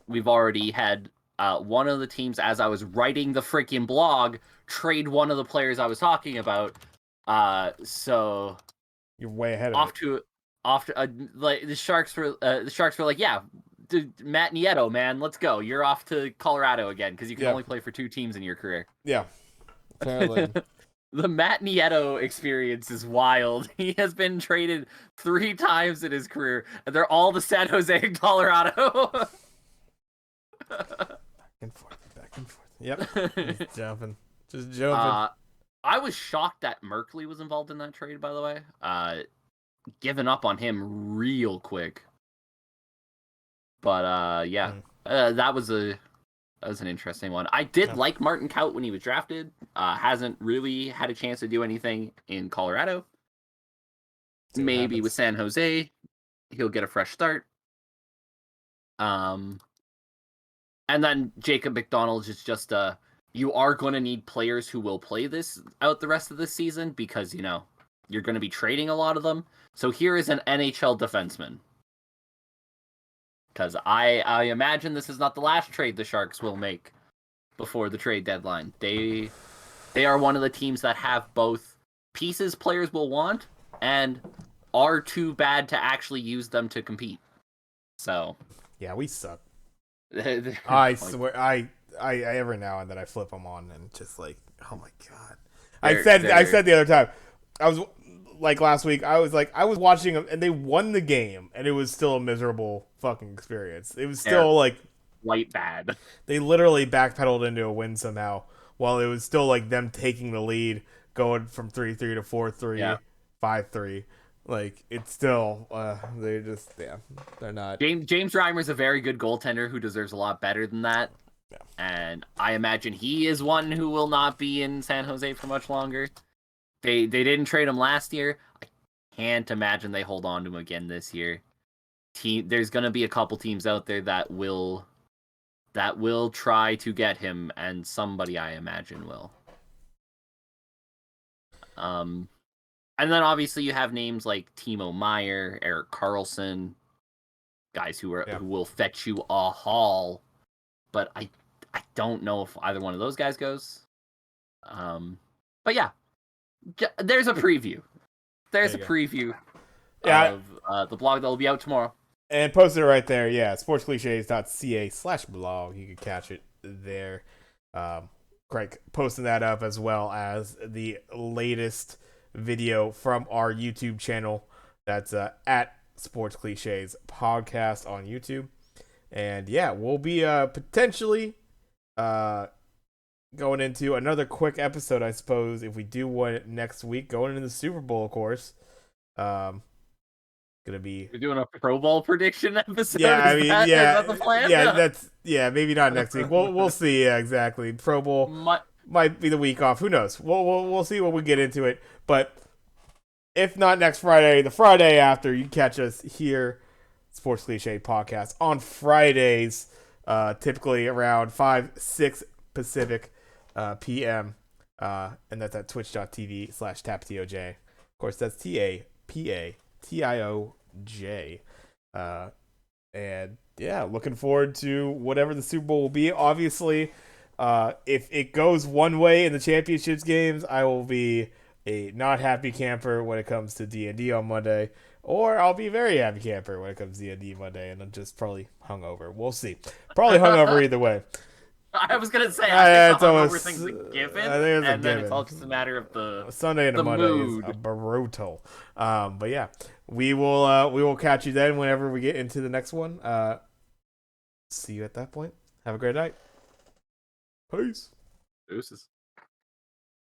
[SPEAKER 2] We've already had one of the teams, as I was writing the freaking blog, trade one of the players I was talking about. So
[SPEAKER 1] you're way ahead of it.
[SPEAKER 2] Like the Sharks were like, yeah, Matt Nieto, man, let's go. You're off to Colorado again because you can only play for 2 teams in your career.
[SPEAKER 1] Yeah, apparently.
[SPEAKER 2] The Matt Nieto experience is wild. He has been traded 3 times in his career, and they're all to San Jose and Colorado.
[SPEAKER 1] Back and forth. Yep. Just jumping.
[SPEAKER 2] I was shocked that Merkley was involved in that trade, by the way. Given up on him real quick. But yeah, that was an interesting one. I did like Martin Kaut when he was drafted. Hasn't really had a chance to do anything in Colorado. Maybe with San Jose, he'll get a fresh start. And then Jacob McDonald is just you are going to need players who will play this out the rest of the season because, you're going to be trading a lot of them. So here is an NHL defenseman. Because I imagine this is not the last trade the Sharks will make before the trade deadline. They are one of the teams that have both pieces players will want and are too bad to actually use them to compete. So
[SPEAKER 1] yeah, we suck. I swear, I every now and then I flip them on and just like, oh my god. I said the other time, I was like last week, I was watching them and they won the game and it was still a miserable fucking experience. It was still like
[SPEAKER 2] white bad.
[SPEAKER 1] They literally backpedaled into a win somehow while it was still like them taking the lead, going from 3-3 to 4-3, 5-3. Like, it's still, they're not.
[SPEAKER 2] James Reimer's a very good goaltender who deserves a lot better than that.
[SPEAKER 1] Yeah.
[SPEAKER 2] And I imagine he is one who will not be in San Jose for much longer. They didn't trade him last year. I can't imagine they hold on to him again this year. There's going to be a couple teams out there that will try to get him, and somebody I imagine will. And then obviously you have names like Timo Meier, Erik Karlsson, guys who will fetch you a haul, but I don't know if either one of those guys goes. But yeah, there's a preview. There's a preview.
[SPEAKER 1] Yeah,
[SPEAKER 2] of the blog that will be out tomorrow.
[SPEAKER 1] and posted it right there. Yeah, sportscliches.ca/blog. You can catch it there. Craig posting that up as well as the latest video from our YouTube channel. That's at Sports Cliches Podcast on YouTube. And yeah, we'll be potentially going into another quick episode, I suppose, if we do one next week. Going into the Super Bowl, of course. Gonna be
[SPEAKER 2] We're doing a Pro Bowl prediction episode.
[SPEAKER 1] yeah. I
[SPEAKER 2] Is
[SPEAKER 1] mean,
[SPEAKER 2] that the plan?
[SPEAKER 1] that's maybe not next week. We'll see. Yeah, exactly. Pro Bowl might be the week off. Who knows? We'll see when we get into it. But if not next Friday, the Friday after, you catch us here, Sports Cliche Podcast on Fridays, typically around 5-6 Pacific p.m. And that's at twitch.tv/taptioj. Of course, that's TAPATIOJ. And yeah, looking forward to whatever the Super Bowl will be. Obviously, if it goes one way in the championships games, I will be a not happy camper when it comes to D&D on Monday, or I'll be a very happy camper when it comes to D&D Monday, and I'm just probably hungover. We'll see. Probably hungover either way.
[SPEAKER 2] I was gonna say, I think
[SPEAKER 1] it's always,
[SPEAKER 2] thing's a given,
[SPEAKER 1] I think it's a
[SPEAKER 2] and then
[SPEAKER 1] given.
[SPEAKER 2] it's all just a matter of the
[SPEAKER 1] Sunday and
[SPEAKER 2] the
[SPEAKER 1] Monday
[SPEAKER 2] mood.
[SPEAKER 1] is brutal. But yeah, we will catch you then whenever we get into the next one. See you at that point. Have a great night. Peace.
[SPEAKER 2] Deuces.